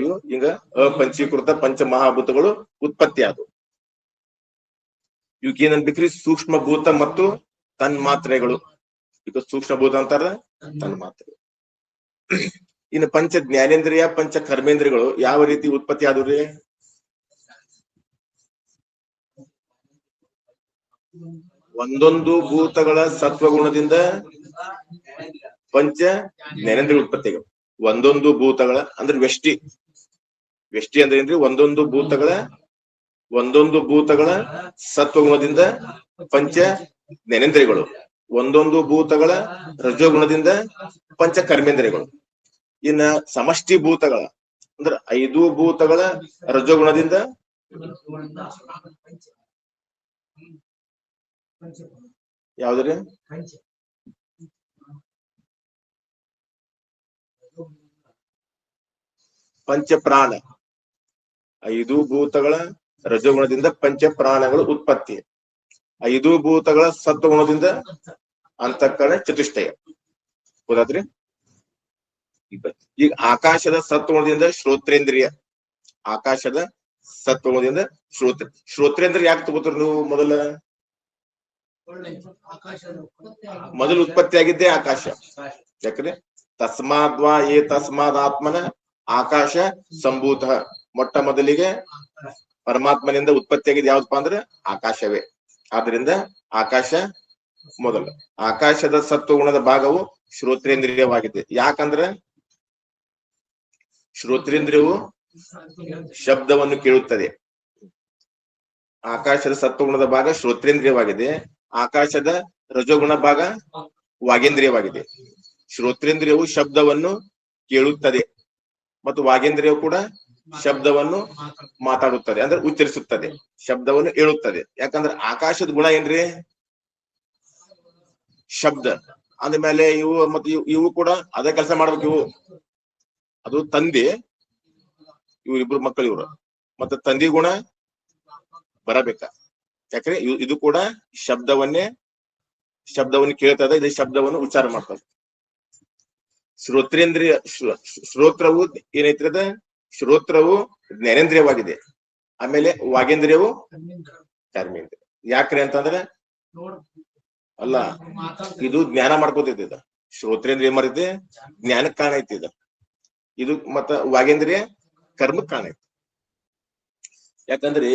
ವಾಯು ಹಿಂಗ ಅಪಂಚೀಕೃತ ಪಂಚಮಹಾಭೂತಗಳು ಉತ್ಪತ್ತಿ ಆದವು. ಇವಕ್ಕೆ ಏನನ್ಬೇಕ್ರಿ? ಸೂಕ್ಷ್ಮಭೂತ ಮತ್ತು ತನ್ಮಾತ್ರೆಗಳು. ಈಗ ಸೂಕ್ಷ್ಮಭೂತ ಅಂತಾರ ತನ್ಮಾತ್ರೆ. ಇನ್ನು ಪಂಚ ಜ್ಞಾನೇಂದ್ರಿಯ ಪಂಚ ಕರ್ಮೇಂದ್ರಿಯಗಳು ಯಾವ ರೀತಿ ಉತ್ಪತ್ತಿ ಆದವ್ರಿ? ಒಂದೊಂದು ಭೂತಗಳ ಸತ್ವಗುಣದಿಂದ ಪಂಚ ಜ್ಞಾನೇಂದ್ರಿಯ ಉತ್ಪತ್ತಿ ಆಗ್ಯಾವ. ಒಂದೊಂದು ಭೂತಗಳ ಅಂದ್ರೆ ವ್ಯಷ್ಟಿ. ವ್ಯಷ್ಟಿ ಅಂದ್ರೆ ಏನ್ರಿ? ಒಂದೊಂದು ಭೂತಗಳ ಸತ್ವಗುಣದಿಂದ ಪಂಚ ಜ್ಞಾನೇಂದ್ರಿಯಗಳು, ಒಂದೊಂದು ಭೂತಗಳ ರಜೋಗುಣದಿಂದ ಪಂಚ ಕರ್ಮೇಂದ್ರಿಯಗಳು. ಇನ್ನ ಸಮಷ್ಟಿ ಭೂತಗಳ ಅಂದ್ರೆ 5 ಭೂತಗಳ ರಜೋಗುಣದಿಂದ ಯಾವ್ದ್ರಿ? ಪಂಚಪ್ರಾಣ. 5 ಭೂತಗಳ ರಜೋಗುಣದಿಂದ ಪಂಚ ಪ್ರಾಣಗಳು ಉತ್ಪತ್ತಿ. 5 ಭೂತಗಳ ಸತ್ವಗುಣದಿಂದ ಅಂತಃಕರಣ ಚತುಷ್ಟಯ. ಹೌದಾದ್ರಿ? ಈಗ ಆಕಾಶದ ಸತ್ವಗುಣದಿಂದ ಶ್ರೋತ್ರೇಂದ್ರಿಯ. ಆಕಾಶದ ಸತ್ವಗುಣದಿಂದ ಶ್ರೋತ್ರೇಂದ್ರಿಯ ಯಾಕೆ ತಗೋತೀರಿ ನೀವು? ಮೊದಲು ಉತ್ಪತ್ತಿ ಆಗಿದ್ದೇ ಆಕಾಶ. ಯಾಕ್ರಿ? ತಸ್ಮಾದ್ವಾ ಏ ತಸ್ಮಾದ್ ಆತ್ಮನ ಆಕಾಶ ಸಂಭೂತ. ಮೊಟ್ಟ ಮೊದಲಿಗೆ ಪರಮಾತ್ಮನಿಂದ ಉತ್ಪತ್ತಿ ಆಗಿದ್ದು ಯಾವ್ದಪ್ಪ ಅಂದ್ರೆ ಆಕಾಶವೇ. ಆದ್ರಿಂದ ಆಕಾಶ ಮೊದಲು. ಆಕಾಶದ ಸತ್ವಗುಣದ ಭಾಗವು ಶ್ರೋತ್ರೇಂದ್ರಿಯವಾಗಿದೆ. ಯಾಕಂದ್ರೆ ಶ್ರೋತ್ರೇಂದ್ರಿಯವು ಶಬ್ದವನ್ನು ಕೇಳುತ್ತದೆ. ಆಕಾಶದ ಸತ್ವಗುಣದ ಭಾಗ ಶ್ರೋತ್ರೇಂದ್ರಿಯವಾಗಿದೆ. ಆಕಾಶದ ರಜೋಗುಣ ಭಾಗ ವಾಗೇಂದ್ರಿಯವಾಗಿದೆ. ಶ್ರೋತ್ರೇಂದ್ರಿಯವು ಶಬ್ದವನ್ನು ಕೇಳುತ್ತದೆ ಮತ್ತು ವಾಗೇಂದ್ರಿಯವು ಕೂಡ ಶಬ್ದವನ್ನು ಮಾತಾಡುತ್ತದೆ, ಅಂದ್ರೆ ಉಚ್ಚರಿಸುತ್ತದೆ, ಶಬ್ದವನ್ನು ಹೇಳುತ್ತದೆ. ಯಾಕಂದ್ರೆ ಆಕಾಶದ ಗುಣ ಏನ್ರಿ? ಶಬ್ದ. ಅಂದ್ಮೇಲೆ ಇವು ಮತ್ತು ಇವು ಕೂಡ ಅದೇ ಕೆಲಸ ಮಾಡ್ಬೇಕು. ಇವು ಅದು ತಂದೆ, ಇವ್ರು ಇಬ್ರು ಮಕ್ಕಳು ಇವ್ರು, ಮತ್ತೆ ತಂದೆ ಗುಣ ಬರಬೇಕ. ಯಾಕ್ರೆ ಇದು ಕೂಡ ಶಬ್ದವನ್ನು ಕೇಳ್ತದೆ, ಇದು ಶಬ್ದವನ್ನು ಉಚ್ಚಾರ ಮಾಡ್ತದೆ. ಶ್ರೋತ್ರೇಂದ್ರಿಯ ಶ್ರೋತ್ರವು ಏನೈತ್ರಿ? ಅದ ಶ್ರೋತ್ರವು ಜ್ಞಾನೇಂದ್ರಿಯವಾಗಿದೆ. ಆಮೇಲೆ ವಾಗೇಂದ್ರಿಯವು ಕರ್ಮೇಂದ್ರಿಯ. ಯಾಕ್ರಿ ಅಂತಂದ್ರೆ ಅಲ್ಲ, ಇದು ಜ್ಞಾನ ಮಾಡ್ಕೋತೈತಿ. ಇದ ಶ್ರೋತ್ರೇಂದ್ರಿಯ ಮರಿದೆ ಜ್ಞಾನಕ್ಕೆ ಕಾರಣ ಐತಿ. ಇದು ಮತ್ತ ವಾಗೇಂದ್ರಿಯ ಕರ್ಮಕ್ಕೆ ಕಾರಣ ಐತಿ. ಯಾಕಂದ್ರೆ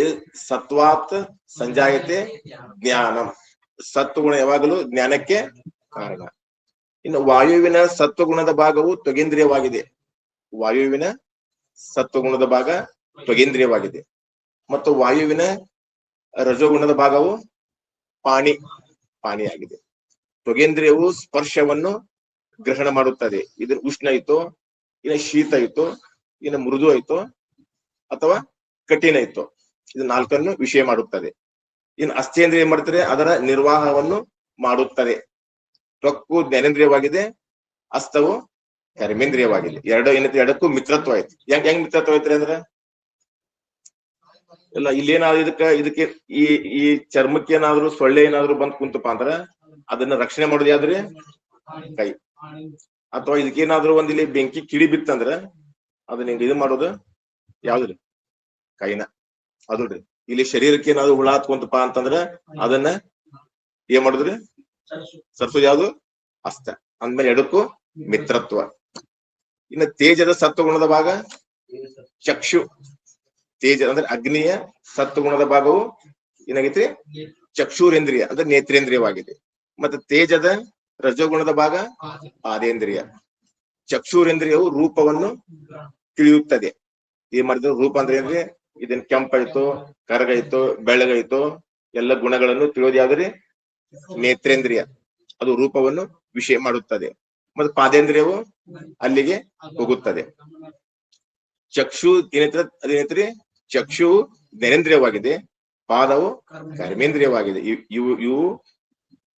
ಸತ್ವಾತ್ ಸಂಜಾಯತೆ ಜ್ಞಾನಂ. ಸತ್ವಗುಣ ಯಾವಾಗಲೂ ಜ್ಞಾನಕ್ಕೆ ಕಾರಣ. ಇನ್ನು ವಾಯುವಿನ ಸತ್ವಗುಣದ ಭಾಗವು ತ್ವಗೇಂದ್ರಿಯವಾಗಿದೆ. ವಾಯುವಿನ ಸತ್ವಗುಣದ ಭಾಗ ತ್ವಗೇಂದ್ರಿಯವಾಗಿದೆ. ಮತ್ತು ವಾಯುವಿನ ರಜೋಗುಣದ ಭಾಗವು ಪಾಣಿಯಾಗಿದೆ. ತ್ವಗೇಂದ್ರಿಯವು ಸ್ಪರ್ಶವನ್ನು ಗ್ರಹಣ ಮಾಡುತ್ತದೆ. ಇದು ಉಷ್ಣ ಐತೋ, ಇನ್ನ ಶೀತ ಐತೋ, ಇನ್ನ ಮೃದು ಐತೋ ಅಥವಾ ಕಠಿಣ ಐತೋ, ಇದು 4 ವಿಷಯ ಮಾಡುತ್ತದೆ. ಇನ್ನು ಅಸ್ಥೇಂದ್ರಿಯ ಏನ್ ಮಾಡ್ತಾರೆ? ಅದರ ನಿರ್ವಾಹವನ್ನು ಮಾಡುತ್ತದೆ. ತ್ವಕ್ಕು ಜ್ಞಾನೇಂದ್ರಿಯವಾಗಿದೆ, ಅಸ್ತವು ಕರ್ಮೇಂದ್ರಿಯವಾಗಿದೆ. ಎರಡಕ್ಕೂ ಮಿತ್ರತ್ವ ಐತಿ. ಹೆಂಗ್ ಮಿತ್ರತ್ವ ಐತ್ರಿ ಅಂದ್ರೆ ಇಲ್ಲ, ಇಲ್ಲೇನಾದ್ರು ಇದಕ್ಕೆ ಈ ಚರ್ಮಕ್ಕೆ ಏನಾದ್ರು ಸೊಳ್ಳೆ ಏನಾದ್ರು ಬಂದ್ ಕುಂತಪ್ಪ ಅಂದ್ರ ಅದನ್ನ ರಕ್ಷಣೆ ಮಾಡೋದು ಯಾವ್ದ್ರಿ? ಕೈ. ಅಥವಾ ಇದಕ್ಕೇನಾದ್ರು ಒಂದ್ ಇಲ್ಲಿ ಬೆಂಕಿ ಕಿಡಿ ಬಿತ್ತಂದ್ರ ಅದನ್ನ ಇದು ಮಾಡೋದು ಯಾವ್ದ್ರಿ? ಕೈನ. ಅದು ಇಲ್ಲಿ ಶರೀರಕ್ಕೆ ಏನಾದ್ರು ಹುಳ ಹತ್ಕೊಂತಪ್ಪ ಅಂತಂದ್ರ ಅದನ್ನ ಏನ್ ಮಾಡುದ್ರಿ? ಸರ್ಸೋದು ಯಾವ್ದು? ಹಸ್ತ. ಅಂದ್ಮೇಲೆ ಎಡಕ್ಕೂ ಮಿತ್ರತ್ವ. ಇನ್ನು ತೇಜದ ಸತ್ವಗುಣದ ಭಾಗ ಚಕ್ಷು. ತೇಜ ಅಂದ್ರೆ ಅಗ್ನಿಯ ಸತ್ವಗುಣದ ಭಾಗವು ಏನಾಗೈತಿ? ಚಕ್ಷುರೇಂದ್ರಿಯ ಅಂದ್ರೆ ನೇತ್ರೇಂದ್ರಿಯವಾಗಿದೆ. ಮತ್ತೆ ತೇಜದ ರಜೋಗುಣದ ಭಾಗ ಪಾದೇಂದ್ರಿಯ. ಚಕ್ಷುರೇಂದ್ರಿಯವು ರೂಪವನ್ನು ತಿಳಿಯುತ್ತದೆ. ಏನ್ ಮಾಡಿದ್ರು? ರೂಪ ಅಂದ್ರೆ ಏನ್ರಿ? ಇದನ್ ಕೆಂಪೈತೋ, ಕರಗೈತೋ, ಬೆಳಗೈತೋ ಎಲ್ಲ ಗುಣಗಳನ್ನು ತಿಳಿಯೋದು ಯಾವ್ದ್ರಿ? ನೇತ್ರೇಂದ್ರಿಯ. ಅದು ರೂಪವನ್ನು ವಿಷಯ ಮಾಡುತ್ತದೆ. ಮತ್ತೆ ಪಾದೇಂದ್ರಿಯವು ಅಲ್ಲಿಗೆ ಹೋಗುತ್ತದೆ. ಚಕ್ಷು ಅದೇನೈತ್ರಿ? ಚಕ್ಷು ಜ್ಞಾನೇಂದ್ರಿಯವಾಗಿದೆ, ಪಾದವು ಕರ್ಮೇಂದ್ರಿಯವಾಗಿದೆ.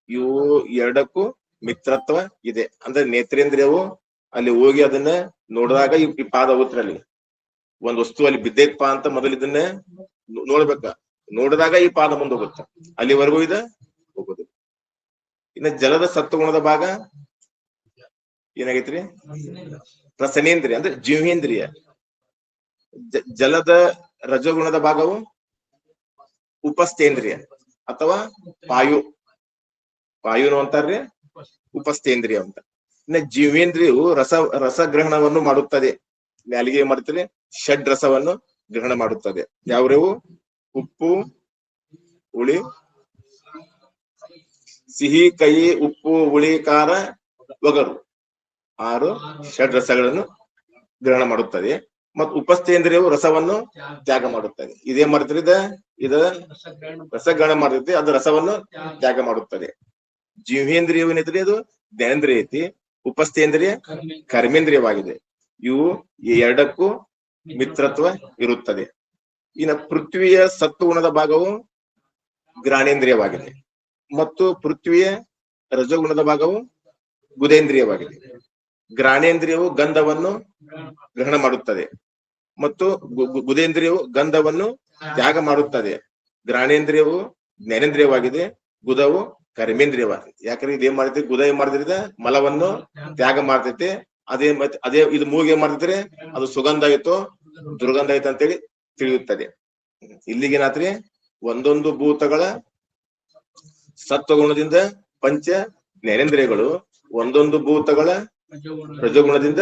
ಇವು ಎರಡಕ್ಕೂ ಮಿತ್ರತ್ವ ಇದೆ. ಅಂದ್ರೆ ನೇತ್ರೇಂದ್ರಿಯವು ಅಲ್ಲಿ ಹೋಗಿ ಅದನ್ನ ನೋಡಿದಾಗ ಈ ಪಾದ ಹೋಗ್ತಾರೆ. ಅಲ್ಲಿ ಒಂದ್ ವಸ್ತು ಅಲ್ಲಿ ಬಿದ್ದೈತಪ್ಪ ಅಂತ ಮೊದಲು ಇದನ್ನ ನೋಡ್ಬೇಕ. ನೋಡಿದಾಗ ಈ ಪಾದ ಮುಂದೆ ಹೋಗುತ್ತೆ. ಅಲ್ಲಿವರೆಗೂ ಹೋಗುದು. ಇನ್ನು ಜಲದ ಸತ್ವಗುಣದ ಭಾಗ ಏನಾಗೈತ್ರಿ? ರಸನೇಂದ್ರಿಯ ಅಂದ್ರೆ ಜೀವೇಂದ್ರಿಯ. ಜಲದ ರಜೋಗುಣದ ಭಾಗವು ಉಪಸ್ಥೇಂದ್ರಿಯ ಅಥವಾ ವಾಯುನು ಅಂತಾರ್ರಿ, ಉಪಸ್ಥೇಂದ್ರಿಯ ಅಂತ. ಇನ್ನ ಜೀವೇಂದ್ರಿಯವು ರಸಗ್ರಹಣವನ್ನು ಮಾಡುತ್ತದೆ. ನಾಲಿಗೆ ಮಾಡ್ತಾರೆ, ಷಡ್ ರಸವನ್ನು ಗ್ರಹಣ ಮಾಡುತ್ತದೆ. ಯಾವ್ರವು? ಉಪ್ಪು, ಹುಳಿ, ಸಿಹಿ, ಕಹಿ, ಉಪ್ಪು, ಹುಳಿ, ಖಾರ, ಒಗರು, 6 ಷಡ್ ರಸಗಳನ್ನು ಗ್ರಹಣ ಮಾಡುತ್ತದೆ. ಮತ್ತು ಉಪಸ್ಥೇಂದ್ರಿಯವು ರಸವನ್ನು ತ್ಯಾಗ ಮಾಡುತ್ತದೆ. ಇದೇನ್ ಮಾಡ್ತಾರೆ? ಇದ ರಸಗ್ರಹಣ ಮಾಡ್ತೈತಿ, ಅದು ರಸವನ್ನು ತ್ಯಾಗ ಮಾಡುತ್ತದೆ. ಜೀವೇಂದ್ರಿಯವು ಏನೈತ್ರಿ? ಅದು ಜ್ಞಾನೇಂದ್ರಿಯ ಐತಿ. ಉಪಸ್ಥೇಂದ್ರಿಯ ಕರ್ಮೇಂದ್ರಿಯವಾಗಿದೆ. ಇವು ಎರಡಕ್ಕೂ ಮಿತ್ರತ್ವ ಇರುತ್ತದೆ. ಇನ್ನು ಪೃಥ್ವಿಯ ಸತ್ವಗುಣದ ಭಾಗವು ಗ್ರಾಣೇಂದ್ರಿಯವಾಗಿದೆ ಮತ್ತು ಪೃಥ್ವಿಯ ರಜೋಗುಣದ ಭಾಗವು ಗುದೇಂದ್ರಿಯವಾಗಿದೆ. ಗ್ರಾಣೇಂದ್ರಿಯವು ಗಂಧವನ್ನು ಗ್ರಹಣ ಮಾಡುತ್ತದೆ ಮತ್ತು ಗುದೇಂದ್ರಿಯವು ಗಂಧವನ್ನು ತ್ಯಾಗ ಮಾಡುತ್ತದೆ. ಗ್ರಾಣೇಂದ್ರಿಯವು ಜ್ಞಾನೇಂದ್ರಿಯವಾಗಿದೆ, ಗುದವು ಕರ್ಮೇಂದ್ರಿಯವಾಗಿದೆ. ಯಾಕಂದ್ರೆ ಇದೇನ್ ಮಾಡ್ತೈತಿ? ಗುದ ಏನ್ ಮಾಡ್ತಿದ್ರೆ ಮಲವನ್ನು ತ್ಯಾಗ ಮಾಡ್ತೈತಿ. ಅದೇ ಇದು ಮೂಗ್ ಏನ್ ಮಾಡ್ತೈತ್ರಿ? ಅದು ಸುಗಂಧ ಆಯ್ತು, ದುರ್ಗಂಧ ಆಯ್ತು ಅಂತೇಳಿ ತಿಳಿಯುತ್ತದೆ. ಇಲ್ಲಿಗೇನಾತ್ರಿ? ಒಂದೊಂದು ಭೂತಗಳ ಸತ್ವಗುಣದಿಂದ ಪಂಚ ಜ್ಞಾನೇಂದ್ರಿಯಗಳು, ಒಂದೊಂದು ಭೂತಗಳ ರಜೋಗುಣದಿಂದ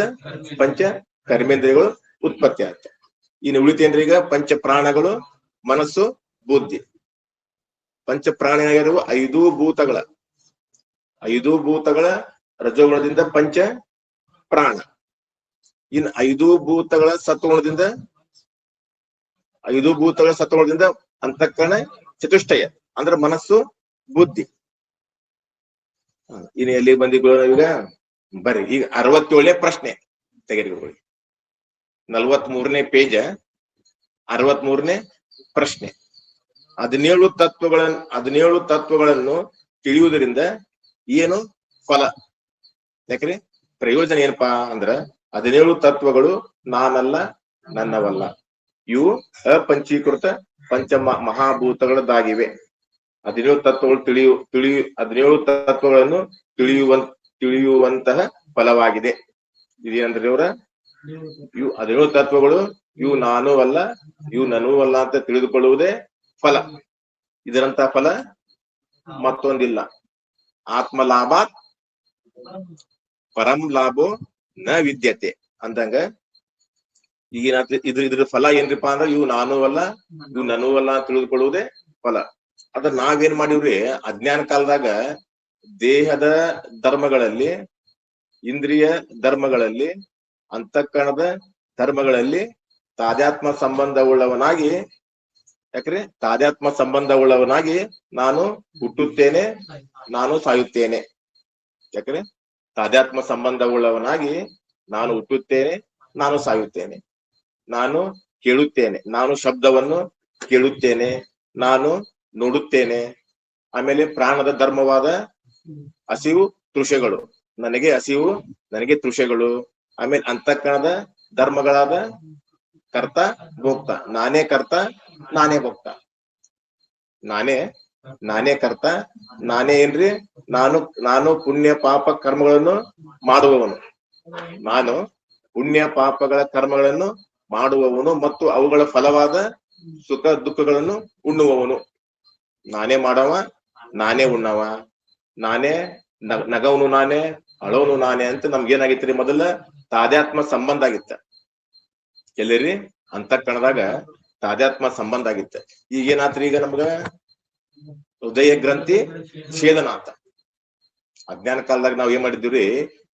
ಪಂಚ ಕರ್ಮೇಂದ್ರಿಯಗಳು ಉತ್ಪತ್ತಿ ಆಗ್ತವೆ. ಇನ್ನು ಉಳಿತೇನ್ರಿ ಈಗ ಪಂಚ ಪ್ರಾಣಗಳು, ಮನಸ್ಸು, ಬುದ್ಧಿ. ಪಂಚ ಪ್ರಾಣಿಯಾಗಿರುವ 5 ಭೂತಗಳ ರಜೋಗುಣದಿಂದ ಪಂಚ ಪ್ರಾಣ. ಇನ್ನು 5 ಭೂತಗಳ ಸತ್ವಗುಣದಿಂದ ಅಂತಃಕರಣ ಚತುಷ್ಟಯ ಅಂದ್ರೆ ಮನಸ್ಸು, ಬುದ್ಧಿ. ಇನ್ನು ಎಲ್ಲಿ ಬಂದಿಗಳು ಈಗ? ಬರ್ರಿ ಈಗ 67ನೇ ಪ್ರಶ್ನೆ ತೆಗೆದುಕೊಳ್ಳಿ. 43ನೇ ಪೇಜ, 63ನೇ ಪ್ರಶ್ನೆ. 17 ತತ್ವಗಳನ್ನು ತಿಳಿಯುವುದರಿಂದ ಏನು ಫಲ? ಯಾಕ್ರಿ ಪ್ರಯೋಜನ ಏನಪ್ಪಾ ಅಂದ್ರ 17 ತತ್ವಗಳು ನಾನಲ್ಲ, ನನ್ನವಲ್ಲ. ಇವು ಅಪಂಚೀಕೃತ ಪಂಚ ಮಹಾಭೂತಗಳದ್ದಾಗಿವೆ. 17 ತತ್ವಗಳು 17 ತತ್ವಗಳನ್ನು ತಿಳಿಯುವಂತಹ ಫಲವಾಗಿದೆ. ಇದೇನಂದ್ರೆ ಇವ್ರ ಇವು 17 ತತ್ವಗಳು, ಇವು ನಾನು ಅಲ್ಲ, ಇವು ನನೂ ಅಲ್ಲ ಅಂತ ತಿಳಿದುಕೊಳ್ಳುವುದೇ ಫಲ. ಇದರಂತ ಫಲ ಮತ್ತೊಂದಿಲ್ಲ. ಆತ್ಮ ಲಾಭಾತ್ ಪರಂ ಲಾಭೋ ನ ವಿದ್ಯತೆ ಅಂದಂಗ ಈಗೇನಾಗ್ತದೆ? ಇದ್ರ ಫಲ ಏನ್ರಿಪಾ ಅಂದ್ರ ಇವು ನಾನು ಅಲ್ಲ, ಇವು ನನೂ ಅಲ್ಲ ಅಂತ ತಿಳಿದುಕೊಳ್ಳುವುದೇ ಫಲ. ಅದ್ರ ನಾವೇನ್ ಮಾಡಿವ್ರಿ? ಅಜ್ಞಾನ ಕಾಲದಾಗ ದೇಹದ ಧರ್ಮಗಳಲ್ಲಿ, ಇಂದ್ರಿಯ ಧರ್ಮಗಳಲ್ಲಿ, ಅಂತಃಕರಣದ ಧರ್ಮಗಳಲ್ಲಿ ತಾದಾತ್ಮ ಸಂಬಂಧವುಳ್ಳವನಾಗಿ, ಯಾಕ್ರಿ ತಾದಾತ್ಮ ಸಂಬಂಧವುಳ್ಳವನಾಗಿ ನಾನು ಹುಟ್ಟುತ್ತೇನೆ, ನಾನು ಸಾಯುತ್ತೇನೆ. ಯಾಕ್ರಿ ತಾದಾತ್ಮ ಸಂಬಂಧವುಳ್ಳವನಾಗಿ ನಾನು ಹುಟ್ಟುತ್ತೇನೆ, ನಾನು ಸಾಯುತ್ತೇನೆ. ನಾನು ಕೇಳುತ್ತೇನೆ, ನಾನು ಶಬ್ದವನ್ನು ಕೇಳುತ್ತೇನೆ, ನಾನು ನೋಡುತ್ತೇನೆ. ಆಮೇಲೆ ಪ್ರಾಣದ ಧರ್ಮವಾದ ಹಸಿವು ತೃಷೆಗಳು, ನನಗೆ ಹಸಿವು, ನನಗೆ ತೃಷೆಗಳು. ಆಮೇಲೆ ಅಂತಃಕರಣದ ಧರ್ಮಗಳಾದ ಕರ್ತ ಭೋಕ್ತ, ನಾನೇ ಕರ್ತ, ನಾನೇ ಭೋಕ್ತ. ನಾನೇ ಕರ್ತ, ನಾನೇ ಏನ್ರಿ? ನಾನು ಪುಣ್ಯ ಪಾಪ ಕರ್ಮಗಳನ್ನು ಮಾಡುವವನು. ನಾನು ಪುಣ್ಯ ಪಾಪಗಳ ಕರ್ಮಗಳನ್ನು ಮಾಡುವವನು ಮತ್ತು ಅವುಗಳ ಫಲವಾದ ಸುಖ ದುಃಖಗಳನ್ನು ಉಣ್ಣುವವನು. ನಾನೇ ಮಾಡವ, ನಾನೇ ಉಣ್ಣವ, ನಾನೇ ನಗವನು ನಾನೇ, ಅಳವನು ನಾನೇ ಅಂತ ನಮ್ಗೇನಾಗಿತ್ರಿ? ಮೊದಲ ತಾದಾತ್ಮ ಸಂಬಂಧ ಆಗಿತ್ತ. ಎಲ್ಲರಿ ಅಂತಃಕರಣದಾಗ ತಾದಾತ್ಮ ಸಂಬಂಧ ಆಗಿತ್ತ. ಈಗೇನಾತ್ರಿ? ಈಗ ನಮ್ಗ ಹೃದಯ ಗ್ರಂಥಿ ಛೇದನ ಆತ. ಅಜ್ಞಾನ ಕಾಲದಾಗ ನಾವ್ ಏನ್ ಮಾಡಿದ್ದೀವ್ರಿ?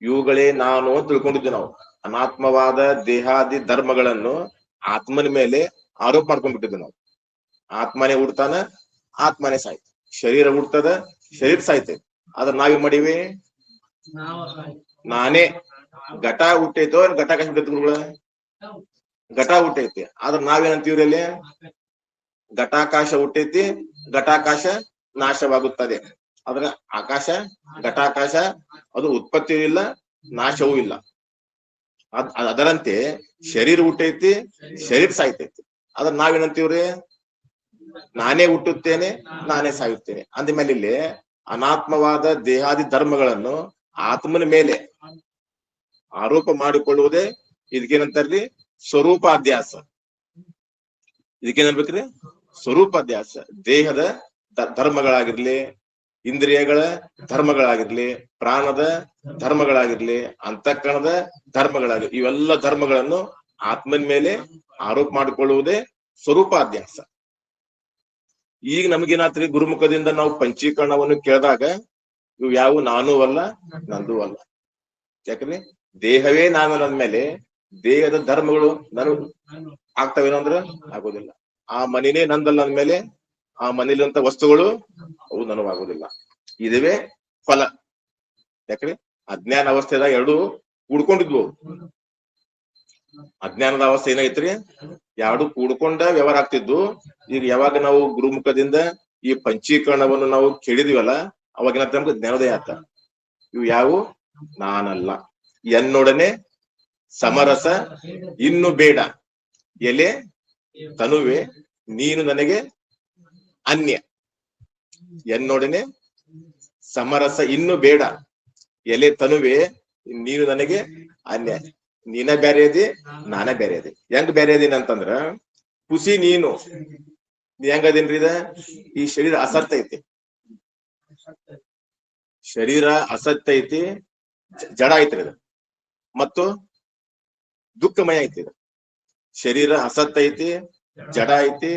ಇವುಗಳೇ ನಾನು ಅಂತ ತಿಳ್ಕೊಂಡಿದ್ವಿ. ನಾವು ಅನಾತ್ಮವಾದ ದೇಹಾದಿ ಧರ್ಮಗಳನ್ನು ಆತ್ಮನ ಮೇಲೆ ಆರೋಪ ಮಾಡ್ಕೊಂಡ್ಬಿಟ್ಟಿದ್ವಿ. ನಾವು ಆತ್ಮನೇ ಹುಡ್ತಾನ, ಆತ್ಮನೇ ಸಾಯ್ತ. ಶರೀರ ಹುಡ್ತದ, ಶರೀರ ಸಾಯ್ತೈತಿ. ಆದ್ರ ನಾವೇನ್ ಮಾಡೀವಿ? ನಾನೇ ಘಟ ಹುಟ್ಟೈತೋ, ಘಟಾಕಾಶ ಹುಟ್ಟೈತಿ? ಘಟ ಹುಟ್ಟೈತಿ. ಆದ್ರ ನಾವೇನಂತೀವ್ರಿ? ಅಲ್ಲಿ ಘಟಾಕಾಶ ಹುಟ್ಟೈತಿ, ಘಟಾಕಾಶ ನಾಶವಾಗುತ್ತದೆ. ಆದ್ರ ಆಕಾಶ ಘಟಾಕಾಶ ಅದು ಉತ್ಪತ್ತಿಯೂ ಇಲ್ಲ, ನಾಶವೂ ಇಲ್ಲ. ಅದರಂತೆ ಶರೀರ ಹುಟ್ಟೈತಿ, ಶರೀರ ಸಾಯ್ತೈತಿ. ಆದ್ರ ನಾವೇನಂತೀವ್ರಿ? ನಾನೇ ಹುಟ್ಟುತ್ತೇನೆ, ನಾನೇ ಸಾಯುತ್ತೇನೆ. ಅಂದ್ಮೇಲೆ ಇಲ್ಲಿ ಅನಾತ್ಮವಾದ ದೇಹಾದಿ ಧರ್ಮಗಳನ್ನು ಆತ್ಮನ ಮೇಲೆ ಆರೋಪ ಮಾಡಿಕೊಳ್ಳುವುದೇ ಇದಕ್ಕೇನಂತಾರ್ರಿ? ಸ್ವರೂಪ ಅಧ್ಯಾಸ. ಇದಕ್ಕೇನ್ಬೇಕ್ರಿ? ಸ್ವರೂಪಾಧ್ಯಾಸ. ದೇಹದ ಧರ್ಮಗಳಾಗಿರ್ಲಿ, ಇಂದ್ರಿಯಗಳ ಧರ್ಮಗಳಾಗಿರ್ಲಿ, ಪ್ರಾಣದ ಧರ್ಮಗಳಾಗಿರ್ಲಿ, ಅಂತಃಕರಣದ ಧರ್ಮಗಳಾಗಿರ್ಲಿ, ಇವೆಲ್ಲ ಧರ್ಮಗಳನ್ನು ಆತ್ಮನ ಮೇಲೆ ಆರೋಪ ಮಾಡಿಕೊಳ್ಳುವುದೇ ಸ್ವರೂಪಾಧ್ಯಾಸ. ಈಗ ನಮಗೇನಾತ್ರಿ, ಗುರುಮುಖದಿಂದ ನಾವು ಪಂಚೀಕರಣವನ್ನು ಕೇಳಿದಾಗ ಇವು ಯಾವ ನಾನೂ ಅಲ್ಲ ನಂದೂ ಅಲ್ಲ. ಯಾಕಂದ್ರೆ ದೇಹವೇ ನಾನು ಅಂದ್ಮೇಲೆ ದೇಹದ ಧರ್ಮಗಳು ನನಗ್ ಆಗ್ತಾವೇನೋ ಅಂದ್ರ ಆಗೋದಿಲ್ಲ. ಆ ಮನಿನೇ ನಂದಲ್ಲ ಅಂದ್ಮೇಲೆ ಆ ಮನೇಲಿರುವಂತ ವಸ್ತುಗಳು ಅವು ನನಗಾಗೋದಿಲ್ಲ. ಇದುವೇ ಫಲ. ಯಾಕ್ರಿ ಅಜ್ಞಾನ ಅವಸ್ಥೆದಾಗ ಎರಡು ಕೂಡ್ಕೊಂಡಿದ್ವು. ಅಜ್ಞಾನದ ಅವಸ್ಥೆ ಏನಾಗೈತ್ರಿ, ಎರಡು ಕೂಡ್ಕೊಂಡ ವ್ಯವಹಾರ ಆಗ್ತಿದ್ವು. ಈಗ ಯಾವಾಗ ನಾವು ಗುರುಮುಖದಿಂದ ಈ ಪಂಚೀಕರಣವನ್ನು ನಾವು ಕೇಳಿದಿವಲ್ಲ, ಅವಾಗ ನಮ್ಗೆ ಜ್ಞಾನೋದಯ ಆತ. ಇವು ಯಾವು ನಾನಲ್ಲ. ಎನ್ನೊಡನೆ ಸಮರಸ ಇನ್ನು ಬೇಡ, ಎಲೆ ತನುವೆ ನೀನು ನನಗೆ ಅನ್ಯ. ಎನ್ನೊಡನೆ ಸಮರಸ ಇನ್ನು ಬೇಡ, ಎಲೆ ತನುವೆ ನೀನು ನನಗೆ ಅನ್ಯ. ನೀನ ಬೇರೆ ಅದಿ, ನಾನ ಬೇರೆ ಅದಿ. ಹೆಂಗ್ ಬೇರೆ ಅದಿನ ಅಂತಂದ್ರ, ಖುಷಿ ನೀನು ಹೆಂಗದೇನ್ರಿ? ಈ ಶರೀರ ಅಸತ್ಯ ಐತಿ, ಶರೀರ ಅಸತ್ಯ ಐತಿ, ಜಡ ಐತ್ರಿ ಇದು, ಮತ್ತು ದುಃಖಮಯ ಐತಿ. ಶರೀರ ಅಸತ್ಯ ಐತಿ, ಜಡ ಐತಿ,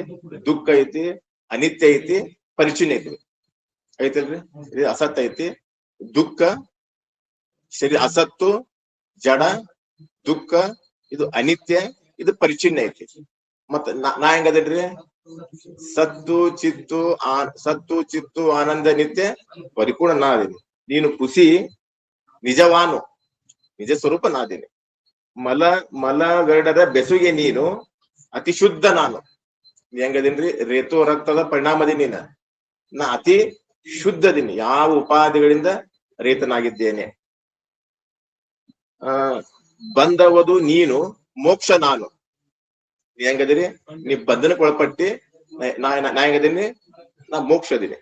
ದುಃಖ ಐತಿ, ಅನಿತ್ಯ ಐತಿ, ಪರಿಚಯ ಐತಿ. ಐತಿಲ್ರಿ? ಇದು ಅಸತ್ಯ ಐತಿ, ದುಃಖ, ಶರೀರ ಅಸತ್ತು, ಜಡ, ದುಃಖ, ಇದು ಅನಿತ್ಯ, ಇದು ಪರಿಚಿನ್ನ ಐತಿ. ಮತ್ತ ನಾ ಹೆಂಗದೇನ್ರಿ? ಸತ್ತು ಚಿತ್ತು ಆನಂದ ನಿತ್ಯ ಪರಿಪೂರ್ಣ ನಾ ಅದೇನಿ. ನೀನು ಖುಷಿ ನಿಜವಾನು, ನಿಜ ಸ್ವರೂಪ ನಾ ಅದೇನಿ. ಮಲಗಡದ ಬೆಸುಗೆ ನೀನು ಅತಿ ಶುದ್ಧ ನಾನು. ಹೆಂಗದೇನ್ರಿ? ರೇತು ರಕ್ತದ ಪರಿಣಾಮದಿ ನೀನ, ನಾ ಅತಿ ಶುದ್ಧದೀನಿ, ಯಾವ ಉಪಾಧಿಗಳಿಂದ ರೇತನಾಗಿದ್ದೇನೆ. ಬಂದವದು ನೀನು, ಮೋಕ್ಷ ನಾನು. ಹೆಂಗದಿರಿ? ನೀ ಬಂಧನಕ್ಕೆ ಒಳಪಟ್ಟಿ, ನಾ ಹೆಂಗದೀನಿ? ನಾ ಮೋಕ್ಷ ಅದೀನಿ.